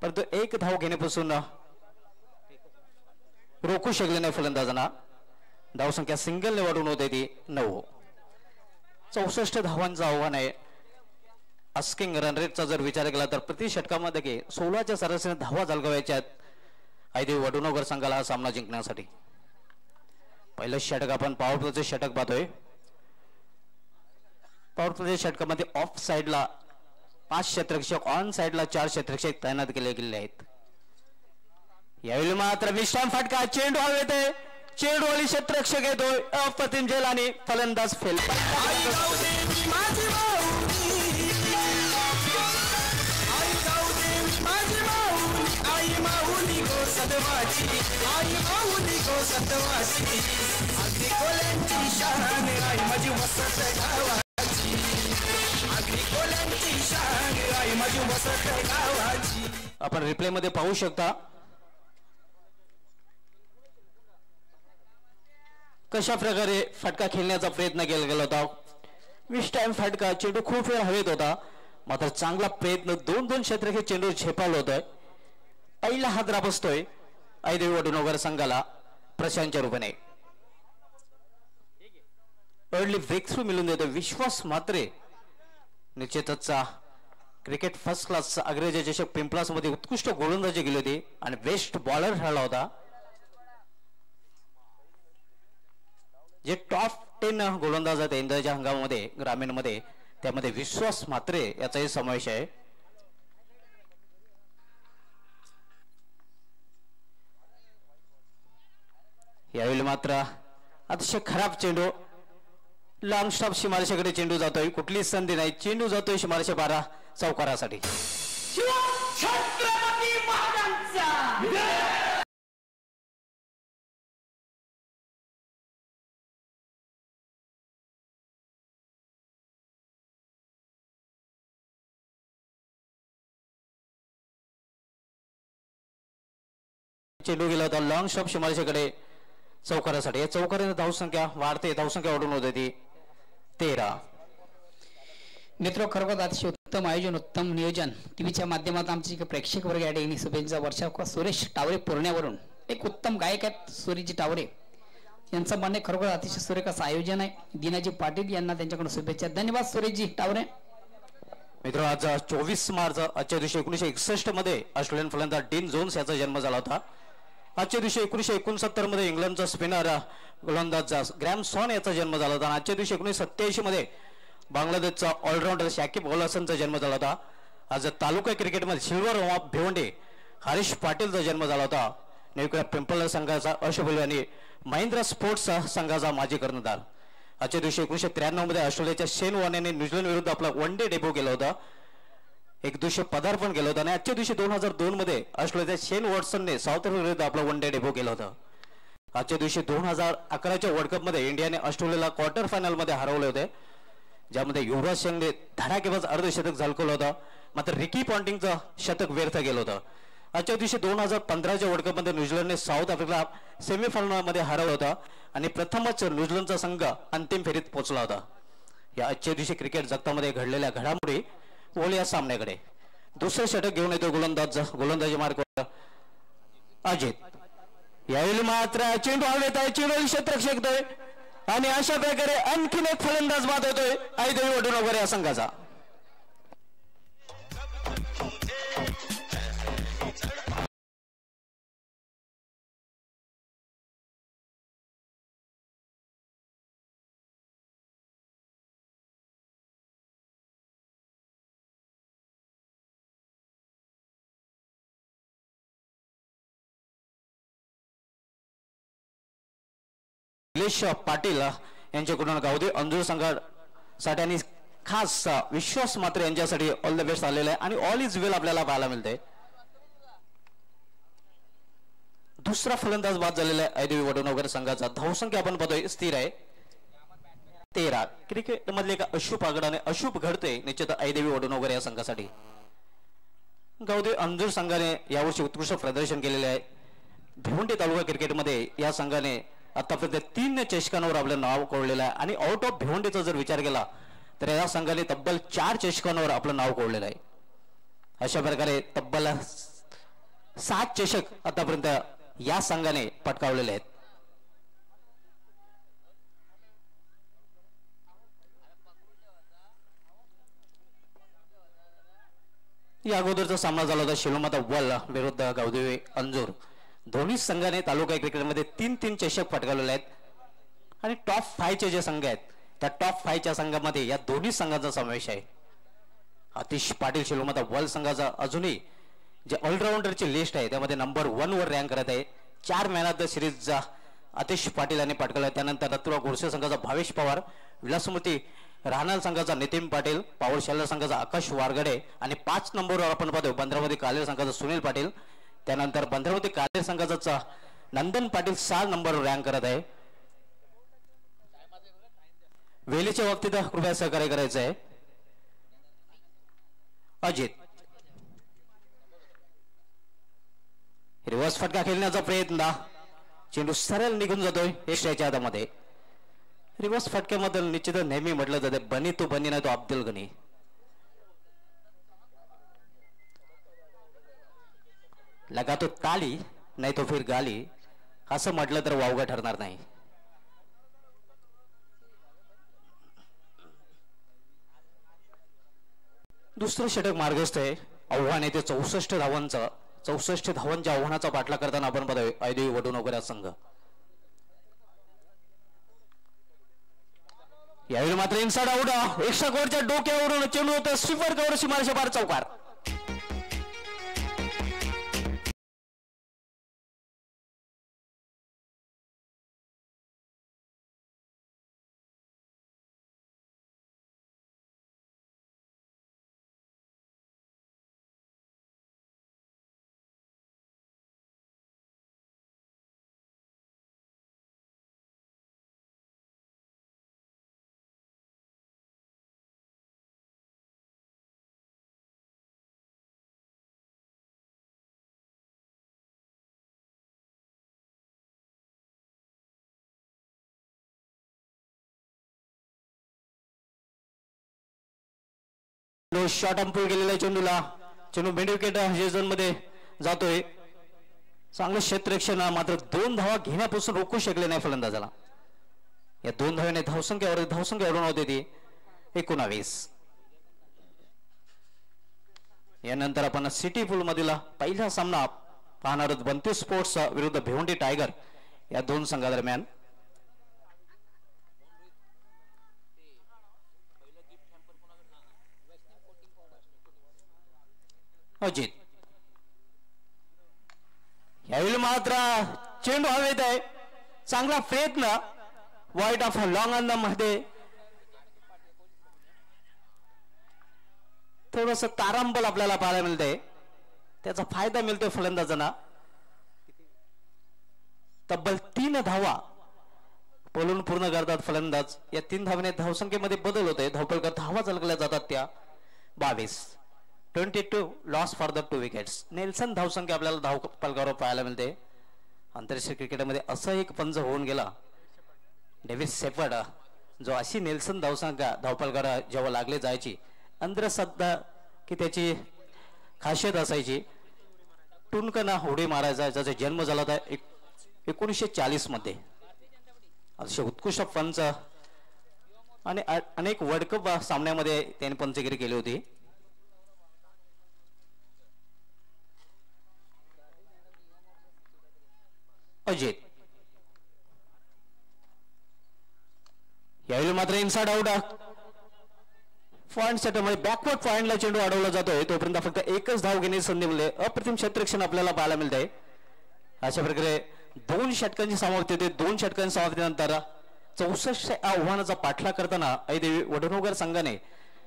परंतु एक धाव घेण्यापासून रोखू शकले नाही फलंदाजांना. धावसंख्या सिंगलने वाढून होते ती 9. 64 धावांचं आव्हान आहे. अस्किंग रन रेटचा जर विचार केला तर प्रति षटकामध्ये 16च्या सरासरी धावा झळकावायच्या आहेत अहिदेवी वडुनगर संघाला हा सामना जिंकण्यासाठी. पहिलं षटक आपण पॉवर प्लेचे षटक पाहतोय. पॉवर प्लेच्या षटकामध्ये ऑफ साइडला 5 क्षेत्ररक्षक, ऑन साइडला 4 क्षेत्ररक्षक तैनात केले गेले आहेत. यावेळी मात्र विश्राम फटका, चेंडू हवेत, चेंडूवाली क्षेत्ररक्षक येतोय अप्रतिम झेल आणि फलंदाज फेल. सत्वाची आई माऊली गो सत्वाची अगदी कोल्यांची शान आई माझी वसत गावाची अगदी कोल्यांची शान आई माझी वसत गावाची. आपण रिप्ले मध्ये पाहू शकता कशा प्रकारे फटका खेळण्याचा प्रयत्न केला गेला होता. 20 टाइम फटका, चेंडू खूप वेळ हवेत होता, मात्र चांगला प्रयत्न 2-2 क्षेत्रक्षे चेंडू झेपावलं होतोय. पहिला हात राबसतोय ऐदेवी वडूनगर संघाला प्रशांतच्या रूपाने. अर्ली ब्रेक थ्रू मिळून देतो विश्वास मात्रे. निश्चितच क्रिकेट फर्स्ट क्लास अग्रजा चषक पिंपलास मध्ये उत्कृष्ट गोलंदाजी केली होती आणि बेस्ट बॉलर ठरला होता. जे टॉप 10 गोलंदाज आहेत यंदाच्या हंगामामध्ये ग्रामीण मध्ये, त्यामध्ये विश्वास म्हात्रे याचाही समावेश आहे. यावेळी मात्र अतिशय खराब चेंडू, लॉंग स्टॉप सीमारेषेकडे चेंडू जातोय, कुठलीच संधी नाही, चेंडू जातोय सीमारेषे 12 चौकारासाठी. चेंडू गेला होता लॉंग स्टॉप सीमारेषेकडे चौकारासाठी. या चौकाराने धावसंख्या वाढते, धावसंख्या वाढून होते ती 13. मित्र खरोखर अतिशय उत्तम आयोजन, उत्तम नियोजन. टीव्हीच्या माध्यमात आमचे प्रेक्षक वर्ग या ठिकाणी शुभेच्छा वर्षा. सुरेश टावरे पुण्यावरून एक उत्तम गायक आहेत सुरेशजी टावरे, यांचं म्हणणे खरोखर अतिशय सुरेख असं आयोजन आहे. दिनाजी पाटील यांना त्यांच्याकडून शुभेच्छा. धन्यवाद सुरेशजी टावरे. मित्र आज 24 मार्च आजच्या दिवशी 1961 मध्ये ऑस्ट्रेलियन फलंदाज डीन जोन्स याचा जन्म झाला होता. आजच्या दिवशी 1969 मध्ये इंग्लंडचा स्पिनर गोलंदाज ग्रॅम सॉन याचा जन्म झाला होता. आजच्या दिवशी 1987 मध्ये बांगलादेशचा ऑलराऊंडर शाकिब अल हसनचा जन्म झाला होता. आज तालुका क्रिकेटमध्ये सिल्वर ऑफ भिवंडी हरीश पाटीलचा जन्म झाला होता. नेमक्या पिंपळ संघाचा अशोक आणि महिंद्रा स्पोर्ट्स संघाचा माजी कर्णधार. आजच्या दिवशी 1993 मध्ये ऑस्ट्रेलियाच्या शेन वॉर्न यांनी न्यूझीलंड विरुद्ध आपला वन डे डेब्यू केला होता, एक दिवशी पदार्पण केलं होतं. आणि आजच्या दिवशी 2002 मध्ये ऑस्ट्रेलियाच्या शेन वॉटसनने साऊथ आफ्रिका विरुद्ध आपला वन डे डेब्यू केलं होतं. आजच्या दिवशी 2011च्या वर्ल्ड कप मध्ये इंडियाने ऑस्ट्रेलियाला क्वार्टर फायनल मध्ये हरवले होते, ज्यामध्ये युवराज सिंगने धडाकेबाज अर्धशतक झळकवलं होतं, मात्र रिकी पॉन्टिंगचं शतक व्यर्थ गेलं होतं. आजच्या दिवशी 2015च्या वर्ल्ड कप मध्ये न्यूझीलंडने साऊथ आफ्रिकेला सेमीफायनल मध्ये हरवलं होतं आणि प्रथमच न्यूझीलंडचा संघ अंतिम फेरीत पोहोचला होता. या आजच्या दिवशी क्रिकेट जगतामध्ये घडलेल्या घडामोडी ओल या सामन्याकडे. दुसरं षटक घेऊन येतो गोलंदाजी मार्गावर अजित. यावेळी मात्र चेंडू हवेत आहे, चेंडू क्षेत्ररक्षक येतोय आणि अशा प्रकारे आणखीन एक फलंदाज बाद होतोय ऐदेवी वडूनगर या संघाचा. निलेश पाटील यांच्याकडून गावदे अंजूर संघासाठी आणि खास विश्वास मात्र यांच्यासाठी ऑल द बेस्ट आलेला आहे आणि ऑल इज वेल आपल्याला पाहायला मिळते. दुसरा फलंदाज बाद झालेला आहे ऐदेवी वडूनगर संघाचा. धावसंख्या आपण पाहतोय स्थिर आहे 13. क्रिकेट मधले एका अशुभ आगडाने अशुभ घडते निश्चित ऐदेवी वडूनगर या संघासाठी. गावदे अंजूर संघाने यावर्षी उत्कृष्ट प्रदर्शन केलेले आहे. भिवंडी तालुका क्रिकेटमध्ये या संघाने आतापर्यंत 3 चषकांवर आपलं नाव कोरलेलं आहे आणि आउट ऑफ भिवंडीचा जर विचार केला तर या संघाने तब्बल 4 चषकांवर आपलं नाव कोरलेलं आहे. अशा प्रकारे तब्बल 7 चषक आतापर्यंत या संघाने पटकावलेले आहेत. या अगोदरचा सामना झाला होता शिलोमाता वल विरुद्ध गावदेवी अंजूर. दोन्ही संघाने तालुका क्रिकेटमध्ये 3 चषक पटकावलेले आहेत आणि टॉप 5 जे संघ आहेत त्या टॉप 5 संघामध्ये या दोन्ही संघांचा समावेश आहे. आतिश पाटील शिलोमाता वल संघाचा अजूनही जे ऑलराऊंडरची लिस्ट आहे त्यामध्ये नंबर 1 वर रँक करत आहे. 4 मॅन ऑफ द सिरीजचा आतिश पाटील यांनी पटकावला. त्यानंतर रतुरा गोडसे संघाचा भावेश पवार, विलासमूर्ती राहणार संघाचा नितीन पाटील, पावर शल्लर संघाचा आकाश वारगडे आणि 5 नंबरवर आपण पाहतो 15 मध्ये कालेर संघाचा सुनील पाटील, त्यानंतर बंदरवती काले संघाचा नंदन पाटील 6 नंबरवर रँक करत आहे. वेलीच्या बाबतीत कृपया सहकार्य करायचं आहे. अजित रिव्हर्स फटका खेळण्याचा प्रयत्न, चेंडू सरळ निघून जातोय एशियाच्या हातामध्ये. रिव्हर्स फटक्यामध्ये निश्चितच नेहमी म्हटलं जाते बनी तो बनी नाही तो अब्दुल गनी. लगा तो ताली नाही तो फिर गाली असं म्हटलं तर वावगा ठरणार नाही. दुसरं षटक मार्गस्थ आहे. आव्हान आहे ते 64 धावांचं. 64 धावांच्या आव्हानाचा पाठलाग करताना आपण बघतोय ऐदेवी वडूनगर संघ. यावेळी मात्र इनसाइड आउट. एक्स्ट्रा कोडच्या डोक्यावरून चेंडू होतं स्वीपर कव्हर सीमारेषा पार चौकार. शॉट अंपूल गेलेला चेंडूला. चेंडू मिड विकेट झोन मध्ये जातोय. चांगलं क्षेत्ररक्षण, मात्र 2 धावा घेण्यापासून रोखू शकले नाही फलंदाजाला. या 2 धाव्याने धावसंख्या वाढवून होते ती 19. यानंतर आपण सिटी पूल मधील पहिला सामना पाहणार आहोत. बंती स्पोर्ट्स विरुद्ध भिवंडी टायगर या 2 संघादरम्यान. अजित यावेळी मात्र चेंडू हवेत आहे. चांगला प्रयत्न वाईट ऑफ लॉंग अंदा मध्ये थोडस तारांबल आपल्याला पाहायला मिळतंय. त्याचा फायदा मिळतोय फलंदाजांना. तब्बल 3 धावा बोलून पूर्ण करतात फलंदाज. या 3 धावाने धावसंख्येमध्ये बदल होतोय. धावपळकर धावा चलकल्या जातात त्या 22. 22 loss for the 2 wickets. Nelson धावसंख्या आपल्याला धावपलकावर पाहायला मिळते. आंतरराष्ट्रीय क्रिकेटमध्ये असा एक पंच होऊन गेला डेव्हिस सेफर्ड, जो अशी नेल्सन धावसंख्या धावपलकार जेव्हा लागले जायची अंधश्रद्धा की त्याची खासियत असायची. टुनकना उडी मारायचा, ज्याचा जन्म झाला होता 1940 मध्ये. असे उत्कृष्ट पंच आणि अनेक वर्ल्ड कप सामन्यामध्ये त्यांनी पंचगिरी केली होती. अजित यावेळी मात्र इनसाइड आउट. पॉइंट सेटमध्ये बॅकवर्ड पॉइंटला चेंडू अडवला जातोय. तोपर्यंत फक्त एकच धाव घेण्याची संधी मिळते. अप्रतिम क्षेत्ररक्षण आपल्याला पाहायला मिळतंय. अशा प्रकारे 2 षटकांची समाप्ती होते. 2 षटकांची समाप्तीनंतर 64 आव्हानाचा पाठलाग करताना ऐदेवी वडनोगर संघाने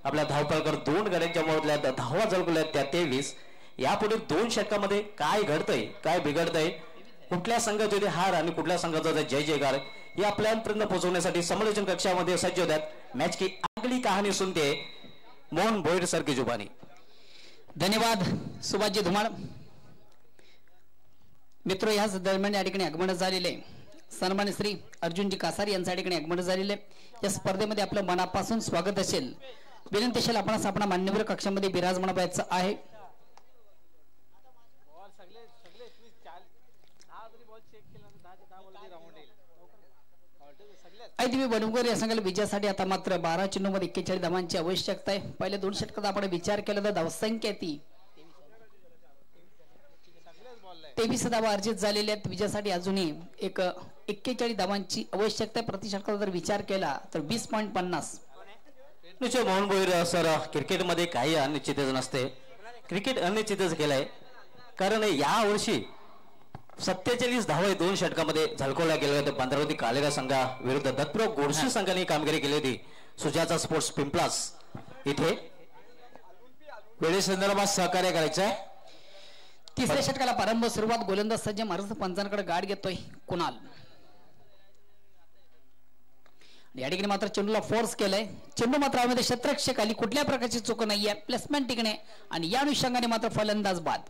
आपल्या धावपलकर 2 गड्यांच्या मोडल्या धावा झळकल्या त्या 23. यापुढे 2 षटकामध्ये काय घडतंय काय बिघडतंय, कुठल्या संघाचे हार आणि कुठल्या संघाचा जय जयकार हे आपल्यापर्यंत पोहोचवण्यासाठी समालोचन कक्षामध्ये सज्ज होतात. मैच की अगली कहानी सुनते मोहन भोईर सर की जुबानी. धन्यवाद सुभाषजी धुमाळ. मित्र याच दरम्यान या ठिकाणी आगमन झालेले सन्मान्य श्री अर्जुनजी कासार यांच्या ठिकाणी आगमन झालेले. या स्पर्धेमध्ये आपलं मनापासून स्वागत असेल. विनंती असेल आपणास आपल्या मान्यवर कक्षामध्ये विराजमान व्हायचं आहे. ऐदेवी वडनोगर या संघाला विजयासाठी आता मात्र 12 चेंडूमध्ये 41 धावांची आवश्यकता आहे. पहिल्या 2 षटकात आपण विचार केला तर धावसंख्या ती 23 धावा अर्जित झालेल्या आहेत. विजयासाठी अजूनही 41 धावांची आवश्यकता आहे. प्रति षटकाचा जर विचार केला तर 20.50. निश्चय मोहन भोईर सर, क्रिकेटमध्ये काही अनिश्चितच नसते. क्रिकेट अनिश्चितच केलंय, कारण या वर्षी 47 धावा 2 षटकामध्ये झळकवल्या गेल्या होत्या. बंदरवती कालेगा संघा विरुद्ध दत्तप्रभू गोडसे संघाने कामगिरी केली होती. सुजाता स्पोर्ट्स पिंपलास इथे वेळेसंदर्भात सहकार्य करायचं आहे. तिसऱ्या षटकाला प्रारंभ सुरुवात गोलंदाज सज्ज महाराष्ट्र पंचांकडे गाड घेतोय कुणाल. या ठिकाणी मात्र चेंडूला फोर्स केलाय. चेंडू मात्र यामध्ये क्षेत्ररक्षक आली कुठल्या प्रकारची चूक नाहीये. प्लेसमेंट टिकणे आणि या अनुषंगाने मात्र फलंदाज बाद.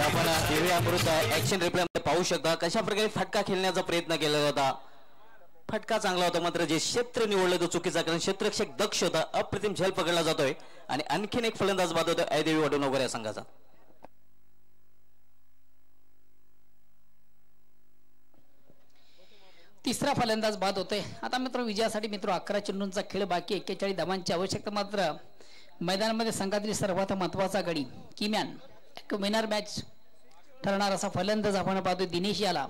आपण दिव्यामृत ऍक्शन रिप्ले मध्ये पाहू शकता कशा प्रकारे फटका खेळण्याचा प्रयत्न केला होता. फटका चांगला होता मात्र जे क्षेत्र निवडलं तो चुकीचा, कारण क्षेत्ररक्षक दक्ष होता. अप्रतिम झेल पकडला जातोय आणि आणखीन एक फलंदाज बाद होतोय अयदेवी वडवणूक या संघाचा. तिसरा फलंदाज बाद होतोय. आता मित्र विजयासाठी मित्र 11 चेंडूंचा खेळ बाकी. 41 धावांची आवश्यकता. मात्र मैदानामध्ये संघातील सर्वात महत्वाचा गडी किमॅन एक विनर मॅच ठरणार असा फलंदाज आपण पाहतोय. दिनेश याला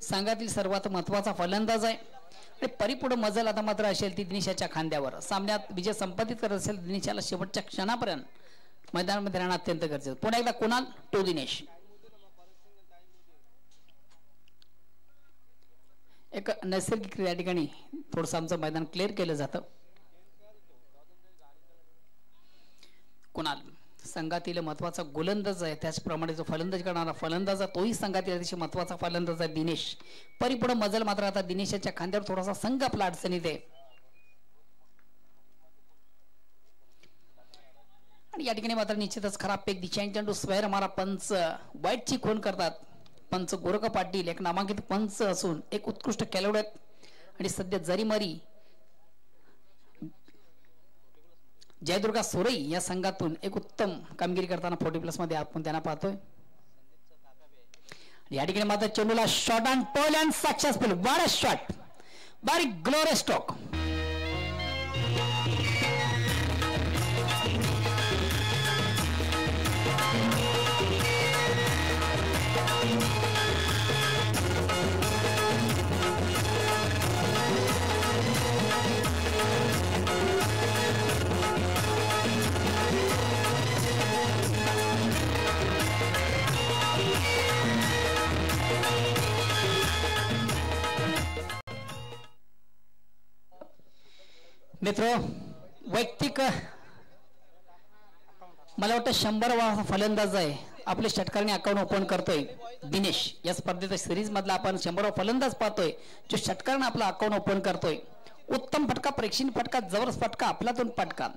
संघातील सर्वात महत्वाचा फलंदाज आहे आणि परिपूर्ण मजल आता मात्र असेल ती दिनेशाच्या खांद्यावर. सामन्यात विजय संपादित करत असेल दिनेशाला शेवटच्या क्षणापर्यंत मैदानामध्ये राहणं अत्यंत गरजेचं. पुन्हा एकदा कुणाल तो दिनेश. एक नैसर्गिक या ठिकाणी थोडंसं आमचं मैदान क्लिअर केलं जातं. कुणाल संघातील महत्वाचा गोलंदाज आहे, त्याचप्रमाणे जो फलंदाज करणारा फलंदाज आहे तोही संघातील अतिशय महत्वाचा फलंदाज आहे दिनेश. परिपूर्ण मजल मात्र आता दिनेशाच्या खांद्यावर थोडासा संघ आपला अडचणीत आहे. आणि या ठिकाणी मात्र निश्चितच खराब पेक दिशा चेंडू स्क्वेअर मारा. पंच वाईटची खून करतात. पंच गोरख पाटील एक नामांकित पंच असून एक उत्कृष्ट खेळाडू आहेत आणि सध्या जरीमारी जयदुर्गा सोरई या संघातून एक उत्तम कामगिरी करताना 40+ मध्ये आपण त्यांना पाहतोय. या ठिकाणी मात्र चेंडूला shot and toll and successful. What shot बारीक ग्लोरियस स्ट्रोक. मित्र वैयक्तिक मला वाटतं 100 फलंदाज आहे. आपले षटकाराने अकाउंट ओपन करतोय दिनेश. या स्पर्धेच्या सिरीज मधला आपण 100 फलंदाज पाहतोय जो षटकाराने आपला अकाउंट ओपन करतोय. उत्तम फटका, प्रेक्षणीय फटका, जबरदस्त फटका, आपलातून फटका.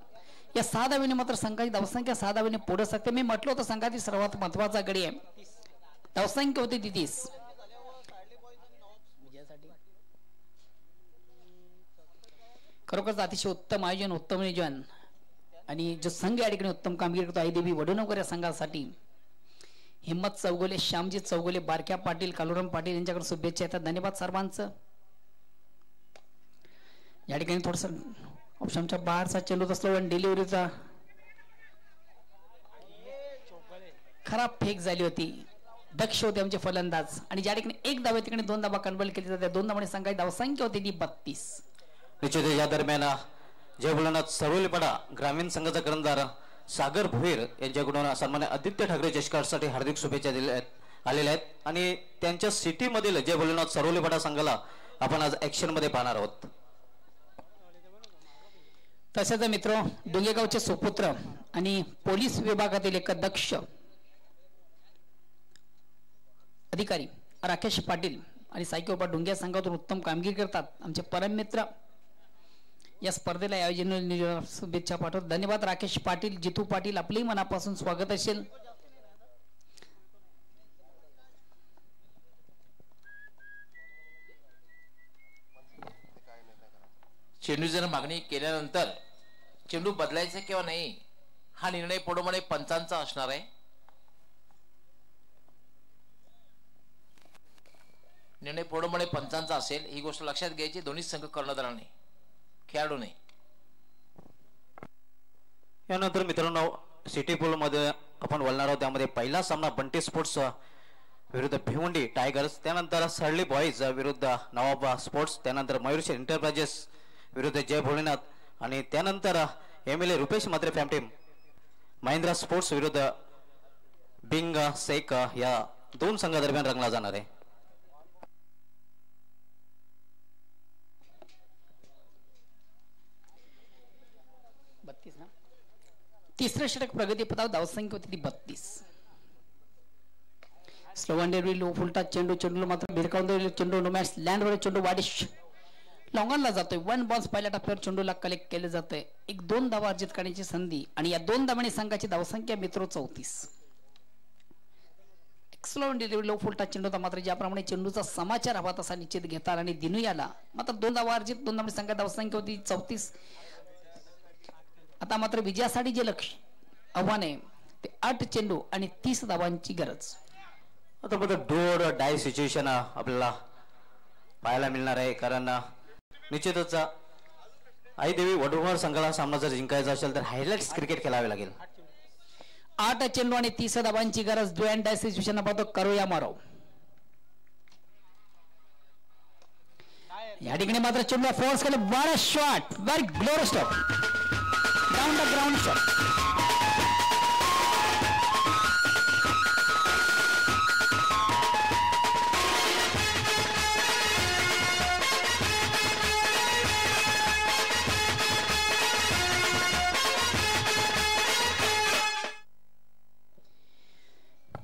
या 6 धावेने मात्र संघाची धावसंख्या 6 धावेने पुढे सकते. मी म्हटलं होतं संघाची सर्वात महत्वाचा गडी आहे. धावसंख्या होती 33. खरोखरच अतिशय उत्तम आयोजन, उत्तम नियोजन आणि जो संघ या ठिकाणी उत्तम कामगिरी करतो अयदेवी वडवणूक या संघासाठी हिम्मत चौगुले, श्यामजी चौगुले, बारक्या पाटील, कालुराम पाटील यांच्याकडे शुभेच्छा येतात. धन्यवाद सर्वांचं. या ठिकाणी थोडस ऑप्शनच्या बाहेरचा चेंडू असलो पण डिलिव्हरीचा खराब फेक झाली होती. दक्ष होते आमचे फलंदाज आणि ज्या ठिकाणी एक धाव ठिकाणी 2 धावा कन्वर्ट केली जाते. 2 धावांनी संघाची धावसंख्या होती ती 32. निश्चित या दरम्यान जय भोलेनाथ सरोलीपाडा ग्रामीण संघाचा कर्णधार सागर भोईर यांच्याकडून सन्मान्य आदित्य ठाकरे चषकासाठी हार्दिक शुभेच्छा आलेल्या आहेत आणि त्यांच्या सिटी मधील जय भोलेनाथ सरोलीपाडा संघाला आपण आज ऍक्शन मध्ये पाहणार आहोत. तसेच मित्र डोंगेगावचे सुपुत्र आणि पोलीस विभागातील एक दक्ष अधिकारी राकेश पाटील आणि सायकोपा डोंगिया संघातून उत्तम कामगिरी करतात. आमचे परम मित्र या स्पर्धेला आयोजन शुभेच्छा पाठवतात. धन्यवाद राकेश पाटील, जितू पाटील, आपले मनापासून स्वागत असेल. चेंडू जर मागणी केल्यानंतर चेंडू बदलायचा किंवा नाही हा निर्णय पुढे पंचांचा असणार आहे. निर्णय पुढे पंचांचा असेल ही गोष्ट लक्षात घ्यायची. दोन्ही संघ कर्णधाराने खेळाडूने. यानंतर मित्रांनो सिटी पूल मध्ये आपण बोलणार आहोत. त्यामध्ये पहिला सामना बंटी स्पोर्ट्स विरुद्ध भिवंडी टायगर्स, त्यानंतर सरली बॉईज विरुद्ध नवाब स्पोर्ट्स, त्यानंतर मयूरशी एंटरप्राइजेस विरुद्ध जय भोलेनाथ आणि त्यानंतर MLA रुपेश मात्रे फॅम टीम महिंद्रा स्पोर्ट्स विरुद्ध बिंग शेख या 2 संघादरम्यान रंगला जाणार आहे. तिसरं षटक प्रगतीपथावर धावसंख्या होती ती 32. स्लो अँड डेव्हिड लो फुलटा चेंडू चेंडूला मात्र भिरकावून चेंडू नो मॅच लँडवर चेंडू वाडिश लॉंगॉनला जातोय. 1 बॉल्स पहिल्या टप्प्यावर चेंडूला कलेक्ट केले जातंय. 1-2 धावा अर्जित करण्याची संधी आणि या 2 धावांनी संघाची धावसंख्या मित्र 34. स्लो अँड डेव्हिड लो फुलटा चेंडू मात्र ज्याप्रमाणे चेंडूचा समाचार हवा तसा निश्चित घेतात आणि दिनूयाला मात्र 2 धावा अर्जित 2 धावांनी संघाची धावसंख्या होती 34. आता मात्र विजयासाठी जे लक्ष्य आव्हान आहे ते 8 चेंडू आणि 30 धावांची गरज. आता बघा डोर डाय सिच्युएशन आपल्याला पाहायला मिळणार आहे कारण निश्चितच आई देवी वडोदरा संघाला सामना जर जिंकायचा असेल तर हायलाइट्स क्रिकेट खेळावे लागेल. 8 चेंडू आणि 30 धावांची गरज. डो अँड डाय सिच्युएशन पाहतो करूया मारो. या ठिकाणी मात्र चेंडू फोर्स केले. बरा shot very glorious shot down the ground shot.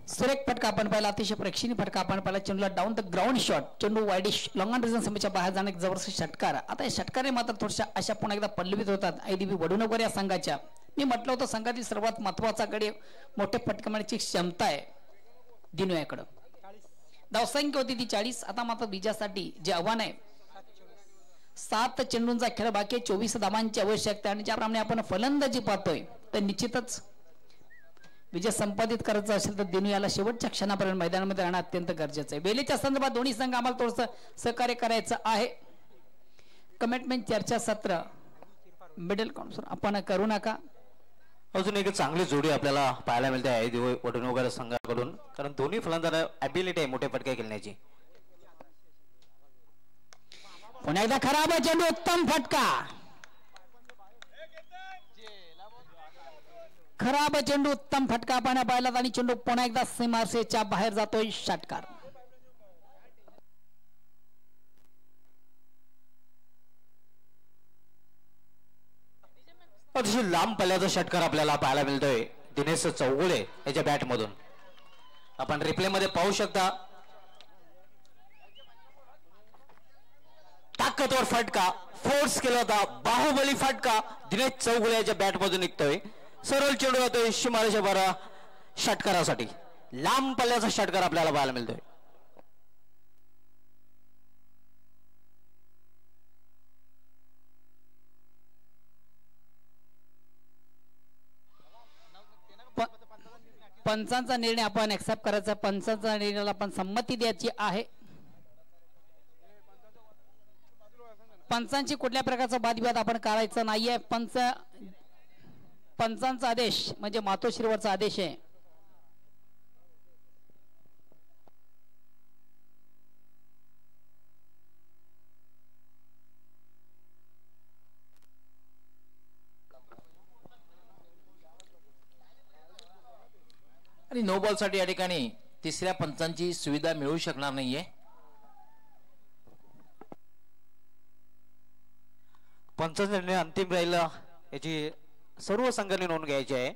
सुरेख फटका आपण पाहिला. अतिशय प्रेक्षणीय फटका आपण पाहिला. चेंडूला डाऊन द ग्राउंड शॉट. चेंडू वाईडिश लॉंग ऑन रिजन समीच्या बाहेर जाणे जबरदस्त षटकार. आता या षटकारे मात्र थोड्याशा अशा पुन्हा एकदा पल्लवित होतात आयडीबी वडूनगर या संघाच्या. मी म्हटलं होतं संघातील सर्वात महत्वाचा कडे मोठे फटका मारण्याची क्षमता आहे दिनूयाकडं. धावसंख्या होती ती 40. आता मात्र विजयासाठी जे आव्हान आहे 7 चेंडूंचा खेळ बाकी 24 धावांची आवश्यकता आणि ज्याप्रमाणे आपण फलंदाजी पाहतोय तर निश्चितच विजय संपादित करायचा असेल तर दिनू याला शेवटच्या क्षणापर्यंत मैदानामध्ये राहणं अत्यंत गरजेचं आहे. बेलीच्या संदर्भात दोन्ही संघ आम्हाला थोडंसं सहकार्य करायचं आहे. कमिटमेंट चर्चा सत्र मिडल काउंसर आपण करू नका. अजून एक चांगली जोडी आपल्याला पाहायला मिळते आहे वडोदरा संघाकडून कारण दोन्ही फलंदाज ॲबिलिटी आहे मोठे फटके खेळण्याची. पुन्हा एकदा खराब चेंडू उत्तम फटका. खराब चेंडू उत्तम फटका पाहण्या पाहिला आणि चेंडू पुन्हा एकदा सीमारेषेच्या बाहेर जातोय. षटकार. अतिशय लांब पल्ल्याचा षटकार आपल्याला पाहायला मिळतोय दिनेश चौगुले याच्या बॅट मधून. आपण रिप्ले मध्ये पाहू शकता ताकदवर फटका फोर्स केला होता. बाहुबली फटका दिनेश चौगुले याच्या बॅट मधून निघतोय. सरळ चेंडू जातोय सीमारेषा बारा षटकारासाठी. लांब पल्ल्याचा षटकार आपल्याला पाहायला मिळतोय. पंचांचा निर्णय आपण ऍक्सेप्ट करायचा. पंचांचा निर्णयाला आपण संमती द्यायची आहे. पंचांची कुठल्या प्रकारचा वादविवाद आपण करायचा नाहीये. पंचांचा आदेश म्हणजे मातोश्रीवरचा आदेश आहे. आणि नो बॉल साठी या ठिकाणी तिसऱ्या पंचांची सुविधा मिळू शकणार नाहीये. पंचांचा निर्णय अंतिम राहिला याची सर्व संघांनी नोंद घ्यायची आहे.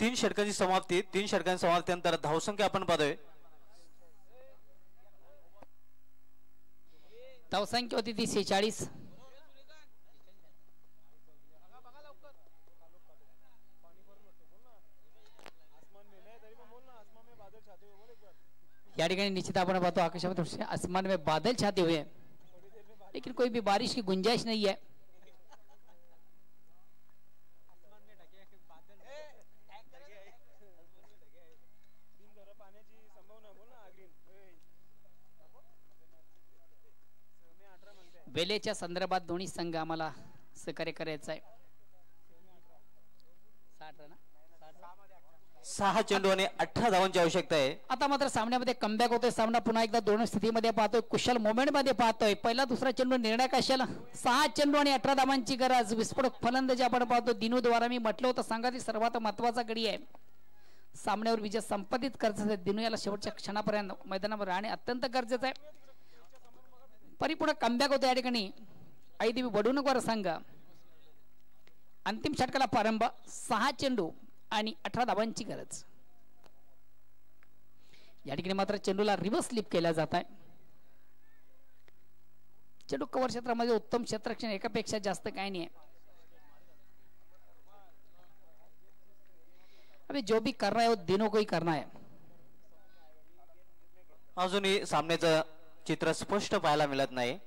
तीन षटकांची समाप्ती. 3 षटकांची समाप्तीनंतर धावसंख्या आपण पाहतोय. धावसंख्या होती ती 46. या ठिकाणी निश्चित आपण पाहतो आकाशामध्ये आसमान में बादल छाते हुए हैं लेकिन कोई भी बारिश की गुंजाइश नहीं है. वेलेच्या संदर्भात दोन्ही संघ आम्हाला सहकार्य करायचं आहे. 6 चेंडू आणि 18 धावांची आवश्यकता आहे. आता मात्र सामन्यामध्ये कमबॅक होतोय. सामना पुन्हा एकदा दोन स्थितीमध्ये पाहतोय, कुशल मोमेंट मध्ये पाहतोय. पहिला दुसरा चेंडू निर्णायक असेल. 6 चेंडू आणि 18 धावांची गरज. विस्फोटक फलंदाजी आपण पाहतो. दिनू द्वारा मी म्हटलं होतं संघातील सर्वात महत्वाचा गडी आहे. सामन्यावर विजय संपादित करायचा दिनू याला शेवटच्या क्षणापर्यंत मैदानावर राहणे अत्यंत गरजेचं आहे. परिपूर्ण कमबॅक होतो या ठिकाणी आईदेवी वडुणकर संघ. अंतिम षटकाला प्रारंभ. 6 चेंडू आणि 18 धावांची गरज. या ठिकाणी मात्र चेंडूला रिव्हर्स स्लिप केला जात आहे. चेंडू कव्हर क्षेत्रामध्ये उत्तम क्षेत्ररक्षण एकापेक्षा जास्त काही नाही आहे. अभी जो भी करना है वो दिनों को ही करना है. अजूनही सामन्याचं चित्र स्पष्ट पाहायला मिळत नाही.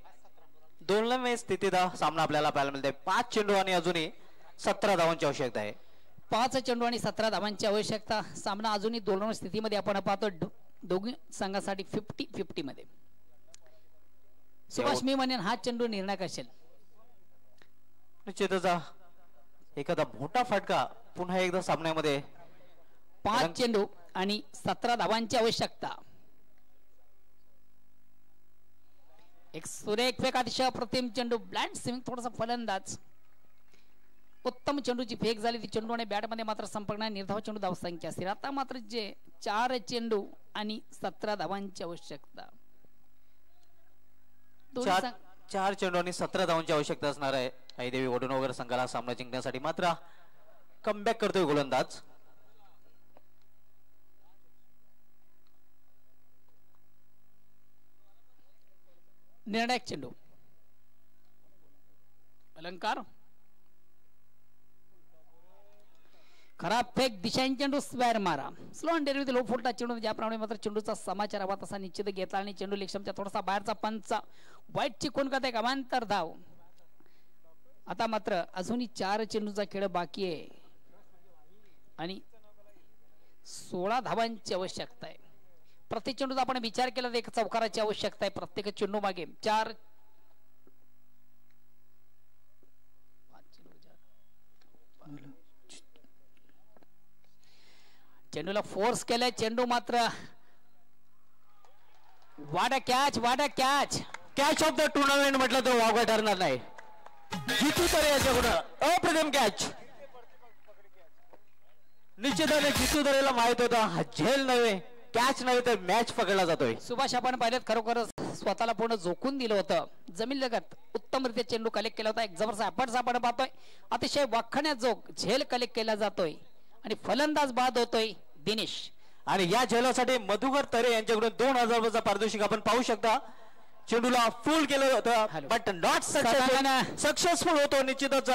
दोनव्या स्थितीत सामना आपल्याला पाहायला मिळते. 5 चेंडू आणि अजूनही 17 धावांची आवश्यकता आहे. 5 चेंडू आणि 17 धावांची आवश्यकता. सामना अजूनही दोन स्थितीमध्ये आपण पाहतो. दोघी संघासाठी 50-50 मध्ये. सुभाष मी म्हणेन हा चेंडू निर्णायक असेल. निश्चितच एखादा मोठा फटका पुन्हा एकदा सामन्यामध्ये. 5 चेंडू आणि 17 धावांची आवश्यकता. एक सुरेख फेक, अतिशय अप्रतिम चेंडू. ब्लँड स्विंग, थोडासा फलंदाज. उत्तम चेंडूची फेक झाली. ती चेंडू आणि बॅट मध्ये मात्र संपर्क नाही. निर्धाव चेंडू धाव संख्या स्थिर. आता मात्र जे 4 चेंडू आणि 17 धावांची आवश्यकता. 4 चेंडू आणि 17 धावांची आवश्यकता असणार आहे आईदेवी वडुणकर संघाला सामना जिंकण्यासाठी. मात्र कमबॅक करतोय गोलंदाज. निर्णायक चेंडू. अलंकार. खराब फेक, दिशांनी चेंडू स्क्वेअर मारा. स्लो अँड डेरिव्हेटिव्ह लो फुलटा चेंडू. ज्याप्रमाणे मात्र चेंडूचा समाचार हवा तसा निश्चित घेतला आणि चेंडू लेक्षमच्या थोडासा बाहेरचा पंच. वाईटची खूण करते. अवांतर धाव. आता मात्र अजूनही 4 चेंडूचा खेळ बाकी आहे आणि 16 धावांची आवश्यकता आहे. प्रत्येक चेंडूचा आपण विचार केला तर एक चौकाराची आवश्यकता आहे. प्रत्येक चेंडू मागे 4. चेंडूला फोर्स केलाय. चेंडू मात्र वाडा catch. Catch of the tournament म्हटलं तर वावगा ठरणार नाही. जितू तरे याच्याकडून अप्रतिम कॅच. निश्चितपणे जितू तरेला माहित होता हा झेल नव्हे, कॅच नव्हे तर मॅच पकडला जातोय. सुभाष आपण पाहिलं खरोखरच स्वतःला पूर्ण झोकून दिलं होतं. जमीन लगत उत्तमरित्या चेंडू कलेक्ट केला होता. एक जबरदस्त एफर्ट आपण पाहतोय. अतिशय वाखण्याजोग झेल कलेक्ट केला जातोय आणि फलंदाज बाद होतोय दिनेश. आणि या झेलासाठी मधुकर तरे यांच्याकडून 2000 रुपयाचा पारितोषिक आपण पाहू शकता. चेंडूला फुल केलं होतं बट नॉट सक्सेसफुल होतो निश्चितच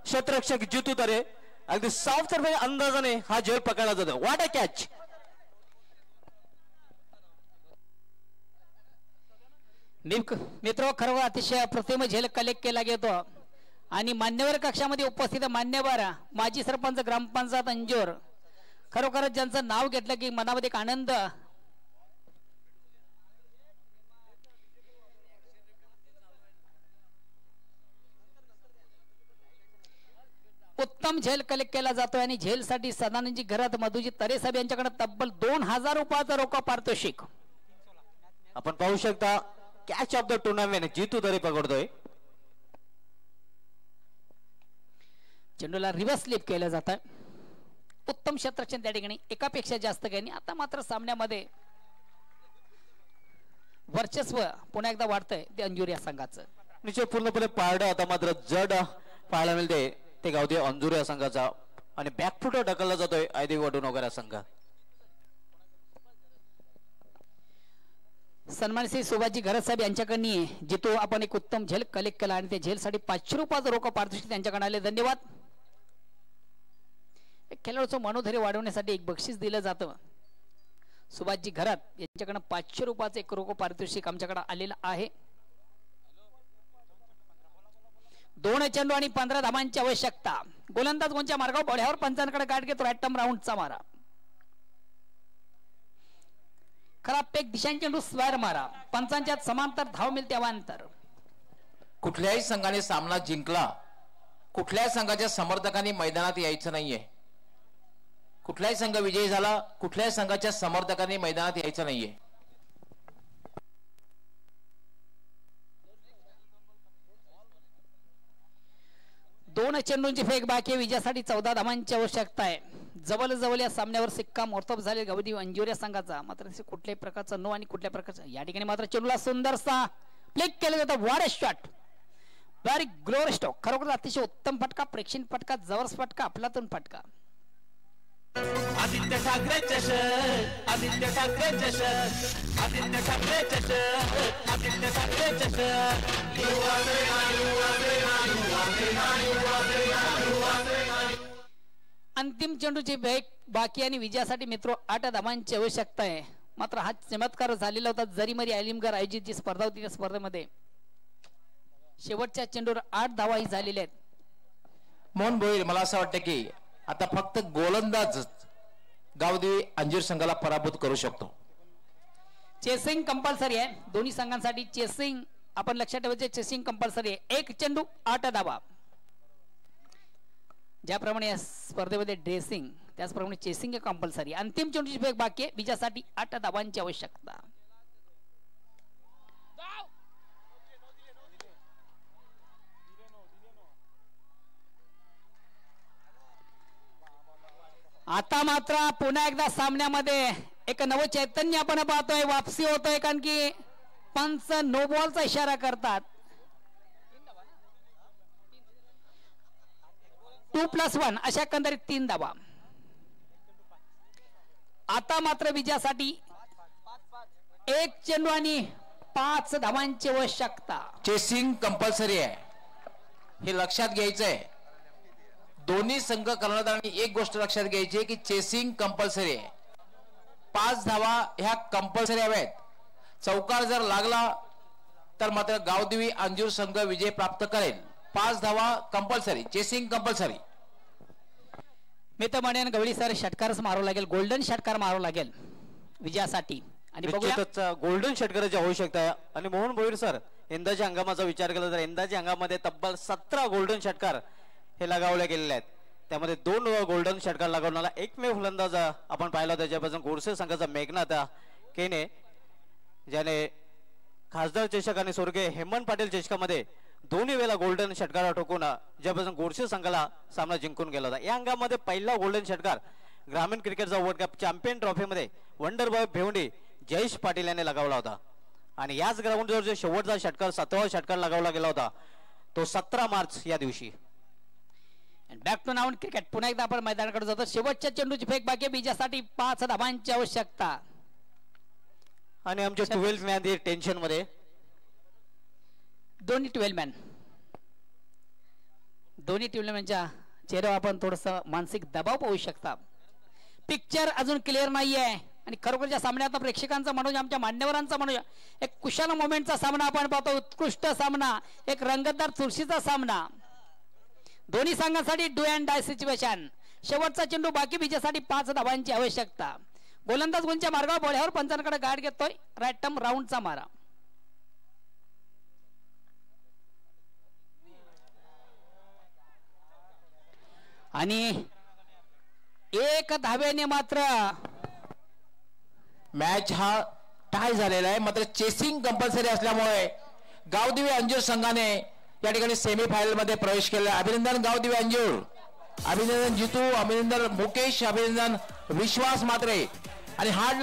क्षेत्ररक्षक जितू तरे. अगदी सॉफ्ट अंदाजाने हा झेल पकडला जातो. What a catch. मित्र खरोखर अतिशय अप्रतिम झेल कलेक्ट केला गेलो आणि मान्यवर कक्षामध्ये उपस्थित मान्यवर माजी सरपंच ग्रामपंचायत अंजोर, खरोखरच ज्यांचं नाव घेतलं की मनामध्ये एक आनंद. उत्तम झेल कलेक्ट केला जातोय आणि झेलसाठी सदानंदजी घरात मधुजी तरे साहेब यांच्याकडे तब्बल 2000 रुपयाचा रोख पारितोषिक. आपण पाहू शकता catch of the tournament Jitu Tare पकडतोय. चेंडूला रिव्हर्स स्लिप केलं जात आहे. उत्तम क्षेत्ररक्षण त्या ठिकाणी एकापेक्षा जास्त काही. आता मात्र सामन्यामध्ये वर्चस्व पुन्हा एकदा वाढतंय ते अंजुर या संघाचं. निश्चित पूर्णपणे पारडं आता मात्र जड पाहायला मिळते ते गावते अंजुर या संघाचा आणि बॅकफुट ढकलला जातोय आयदेवी वडुणकर या संघ. सन्मान श्री सुभाषजी घरत साहेब यांच्याकडून जितो आपण एक उत्तम झेल कलेक्ट केला आणि त्या झेलसाठी 500 रुपयाचं रोख पारितोषिक त्यांच्याकडे आले. धन्यवाद. खेळाडूचं मनोधैर्य वाढवण्यासाठी एक बक्षीस दिलं जातं. सुभाषजी घरात यांच्याकडून 500 रुपयाचं एक रोख पारितोषिक आमच्याकडे आलेलं आहे. 2 चेंडू आणि 15 धावांची आवश्यकता. गोलंदाज कोणच्या मार्गावर बळ्यावर पंचांकडे गाठ घेतो. रॅटम राऊंडचा मारा. खराब पेक दिशांनी चेंडू स्क्वेअर मारा. पंचांच्या समांतर धाव मिळते अवांतर. कुठल्याही संघाने सामना जिंकला, कुठल्याही संघाच्या समर्थकांनी मैदानात यायचं नाहीये. कुठलाही संघ विजयी झाला, कुठल्याही संघाच्या समर्थकांनी मैदानात यायचं नाहीये. दोन चेंडूंची फेक बाकी, विजयासाठी 14 धावांची आवश्यकता आहे. जवळ जवळ या सामन्यावर सिक्का मोर्तब झाले गावदेवी अंजुर या संघाचा. मात्र कुठल्याही प्रकारचा नो आणि कुठल्या प्रकारचा या ठिकाणी मात्र चेंडूला सुंदरसा प्लेक केलं जातं. What a shot, very glory stroke. खरोखर अतिशय उत्तम फटका, प्रेक्षणीय फटका, जबरदस्त फटका, अफलातून फटका. आदित्य ठाकरे चषक, आदित्य ठाकरे चषक, आदित्य ठाकरे चषक, आदित्य ठाकरे चषक. अंतिम चेंडूची भेट बाकी आणि विजयासाठी मित्रो 8 धावांची आवश्यकता आहे. मात्र हा चमत्कार झालेला होता जरीमरी आलिमगर आयोजित जी स्पर्धा होती त्या स्पर्धेमध्ये शेवटच्या चेंडूवर 8 धावा ही झालेल्या आहेत. मोहन भोईर, मला असं वाटतं की आता फक्त गोलंदाज गावदेवी अंजीर संघाला पराभूत करू शकतो. चेसिंग कंपल्सरी आहे दोन्ही संघांसाठी. चेसिंग आपण लक्षात ठेवायचे, चेसिंग कंपल्सरी आहे. 1 चेंडू 8 धावा. ज्याप्रमाणे या स्पर्धेमध्ये ड्रेसिंग त्याचप्रमाणे चेसिंग कंपल्सरी. अंतिम चेंडूची फेक बाकी आहे, विजयासाठी 8 धावांची आवश्यकता. आता मात्र पुन्हा एकदा सामन्यामध्ये एक नवं चैतन्य आपण पाहतोय, वापसी होतोय. कारण की पंच नो बॉलचा इशारा करतात. 2+1 अशा एकंदरीत 3 धावा. आता मात्र विजयासाठी 1 चेंडू आणि 5 धावांची आवश्यकता. चेसिंग कंपल्सरी आहे, हे लक्षात घ्यायचंय. दोन्ही संघ कर्णधारांनी एक गोष्ट लक्षात घ्यायची की चेसिंग कंपल्सरी आहे. 5 धावा ह्या कंपल्सरी हव्यात. चौकार जर लागला तर मात्र गावदेवी अंजूर संघ विजय प्राप्त करेल. 5 धावा कंपल्सरी, चेसिंग कंपल्सरी. मी तर म्हणेन गवळी सर षटकारच मारावं लागेल, गोल्डन षटकार मारावं लागेल विजयासाठी. आणि बघूया गोल्डन षटकाराची आवश्यकता आहे. आणि मोहन भोईर सर, यंदाच्या हंगामाचा विचार केला तर यंदाच्या हंगामामध्ये तब्बल 17 गोल्डन षटकार हे लगावले गेलेले आहेत. त्यामध्ये 2 गोल्डन षटकार लगावणारा एकमेव फलंदाज आपण पाहिला होता, ज्यापासून गोडसे संघाचा मेघनाथ केने, ज्याने खासदार चषक आणि स्वर्गीय हेमंत पाटील चषकामध्ये दोन्ही वेळेला गोल्डन षटकार ठोकून ज्यापासून गोडसे संघाला सामना जिंकून गेला होता. या अंगामध्ये पहिला गोल्डन षटकार ग्रामीण क्रिकेटचा वर्ल्ड कप चॅम्पियन ट्रॉफीमध्ये वंडर बॉय भेवंडी जयेश पाटील यांनी लगावला होता. आणि याच ग्राउंडवर जो शेवटचा षटकार 7वा षटकार लगावला गेला होता तो 17 मार्च या दिवशी. Back to known cricket. पुन्हा एकदा आपण मैदानाकडे जातो. शेवटच्या चेंडूची फेक बाकी, विजयासाठी 5 धावांची आवश्यकता. आणि आमचे 12 मॅन टेन्शन मध्ये, दोन्ही 12 मॅन, दोन्ही 12 मॅनच्या चेहऱ्यावर आपण थोडस मानसिक दबाव पाहू शकता. पिक्चर अजून क्लिअर नाहीये आणि खरोखरच्या सामन्यात प्रेक्षकांचा मनोज, आमच्या मान्यवरांचा मनोज, एक कुशल मोमेंटचा सामना आपण पाहतो. उत्कृष्ट सामना, एक रंगतदार चुरशीचा सामना. दोन्ही संघांसाठी डू अँड डाय सिच्युएशन. शेवटचा चेंडू बाकी, विजयासाठी 5 धावांची आवश्यकता. गोलंदाज गुंच्या मार्गावर बोळ्यावर पंचांकडे गाठ घेतोय. राईट टर्म राऊंडचा मारा. आणि 1 धावेने मात्र मॅच हा टाय झालेला आहे. मात्र चेसिंग कंपल्सरी असल्यामुळे गावदेवी अंजूर संघाने या ठिकाणी सेमीफायनल मध्ये प्रवेश केला. अभिनंदन गावदेवी अंजूर, अभिनंदन जितू, अभिनंदन मुकेश, अभिनंदन विश्वास मात्रे. आणि हार्ड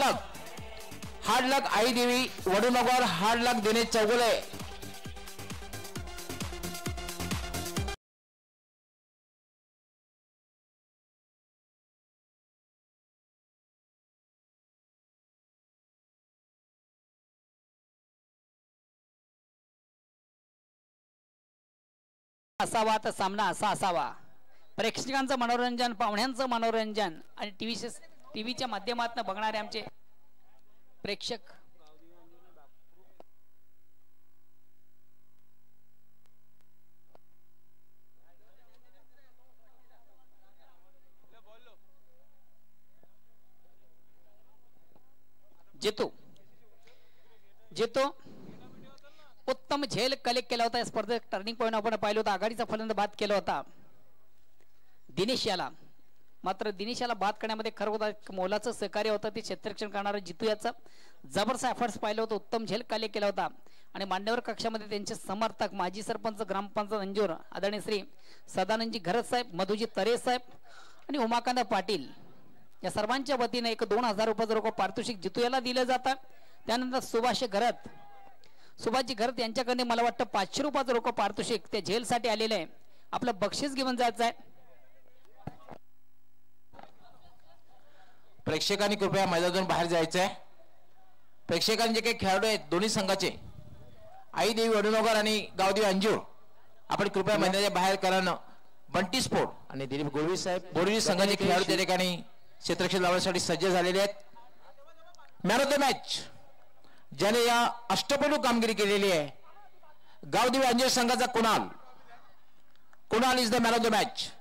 लक आई देवी वडूनगर, हार्ड लक दिनेश चौगुले. असावा तर सामना असा असावा. प्रेक्षकांचं मनोरंजन, पाहुण्यांचं मनोरंजन आणि टीव्हीच्या माध्यमातून बघणारे आमचे प्रेक्षक जेतो उत्तम झेल कलेक्ट केला होता. या स्पर्धेत टर्निंग पॉईंट आपण पाहिलं होतं. आघाडीचा फलंदाज बाद केला होता दिनेश याला. मात्र दिनेश याला बाद करण्यामध्ये खरं होता मोलाचं सहकार्य होतं ते क्षेत्ररक्षण करणारं जितू याचं जबरदस्त एफर्ट्स पाहिलं होतं. उत्तम झेल कलेक्ट केला होता. आणि मान्यवर कक्षामध्ये त्यांचे समर्थक माजी सरपंच ग्रामपंचायत अंजूर आदरणीय श्री सदानंदजी घरत साहेब, मधुजी तरे साहेब आणि उमाकांत पाटील या सर्वांच्या वतीने एक 2000 रुपयाचं रोख पारितोषिक जितू याला दिलं जातं. त्यानंतर सुभाषजी घरत यांच्याकडे मला वाटतं 500 रुपयाचं रोख पारितोषिक त्या झेलसाठी आलेलं आहे. आपलं बक्षीस घेऊन जायचं आहे. प्रेक्षकांनी कृपया मैदानातून बाहेर जायचं आहे. प्रेक्षकांचे काही खेळाडू आहेत दोन्ही संघाचे आई देवी वडुनगर आणि गावदेवी अंजूर आपण कृपया मैदानाच्या बाहेर कारण बंटी स्पोर्ट आणि दिलीप गोळवी साहेब बोरिवली संघाचे खेळाडू त्या ठिकाणी क्षेत्ररक्षण लावण्यासाठी सज्ज झालेले आहेत. मॅन ऑफ द मॅच ज्याने या अष्टपैलू कामगिरी केलेली आहे गावदेवी अंजूर संघाचा Kunal is the man of the match.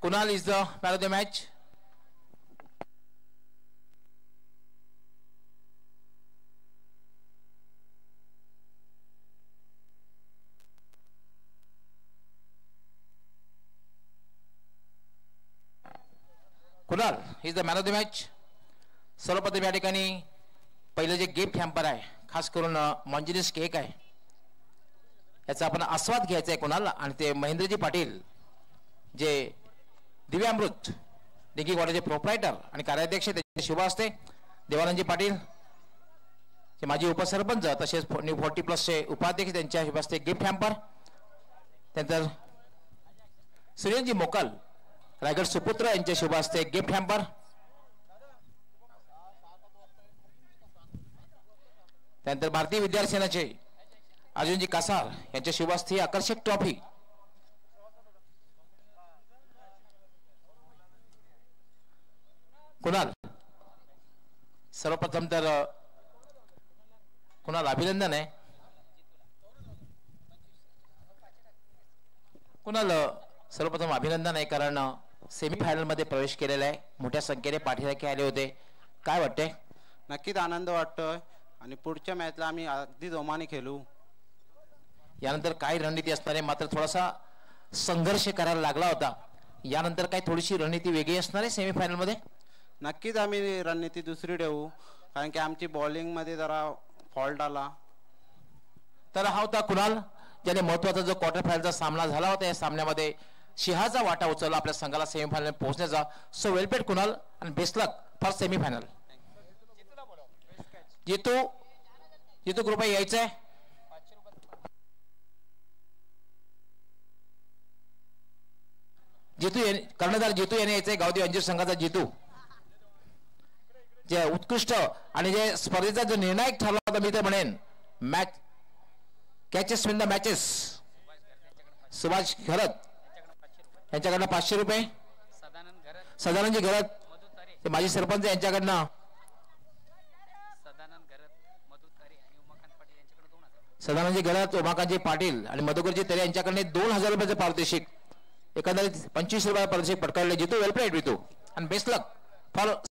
Kunal is the man of the match. Kunal is the man of the match. सर्वप्रथम या ठिकाणी पहिलं जे गिफ्ट हॅम्पर आहे खास करून मॉन्जिनिस केक आहे याचा आपण आस्वाद घ्यायचा आहे कुणाला आणि ते महेंद्रजी पाटील जे दिव्यामृत डिंगी कॉलेजचे प्रोप्रायटर आणि कार्याध्यक्ष त्याचे शुभ असते देवानंदजी पाटील जे माजी उपसरपंच तसेच न्यू 40+ उपाध्यक्ष त्यांच्या शुभ असते गिफ्ट हॅम्पर. त्यानंतर सुनीलजी मोकल रायगड सुपुत्र यांचे शुभ असते गिफ्ट हॅम्पर. त्यानंतर भारतीय विद्यार्थी सेनेचे अर्जुनजी कासार यांच्या शुभ असते आकर्षक ट्रॉफी. कुणाल सर्वप्रथम तर कुणाल अभिनंदन आहे. कुणाल सर्वप्रथम अभिनंदन आहे कारण सेमीफायनल मध्ये प्रवेश केलेला आहे. मोठ्या संख्येने पाठीराखे आले होते. काय वाटते? नक्कीच आनंद वाटतोय आणि पुढच्या मॅचला आम्ही अगदी जोमाने खेळू. यानंतर काही रणनीती असणार आहे मात्र थोडासा संघर्ष करायला लागला होता. यानंतर काही थोडीशी रणनीती वेगळी असणार आहे सेमीफायनल मध्ये. नक्कीच आम्ही रणनीती दुसरी ठेवू कारण की आमची बॉलिंग मध्ये जरा फॉल्ट आला. तर हा होता कुणाल ज्याने महत्वाचा जो क्वार्टर फायनलचा सामना झाला होता. या सामन्यामध्ये सिंहाचा वाटा उचलला आपल्या संघाला सेमीफायनल पोहोचण्याचा. सो वेलपेड कुणाल आणि बेस्ट लक फॉर सेमीफायनल. जितू कृपया यायचं आहे. कर्णधार जितू याने यायचंय. गावदेवी अंजीर संघाचा जितू जे उत्कृष्ट आणि जे स्पर्धेचा जो निर्णायक ठरला होता मी तर म्हणेन match catches win the matches Subhash Gharat यांच्याकडनं 500 रुपये. सदानंदजी घरत ते माजी सरपंच यांच्याकडनं सदानंदजी घरत उमाकांतजी पाटील आणि मधुकरजी तरे यांच्याकडनं 2000 रुपयाचं पारितोषिक एकंदरीत 25 रुपये पारितोषिक पटकावले. जितू वेल प्लेड वितू आणि बेस्ट लक फॉर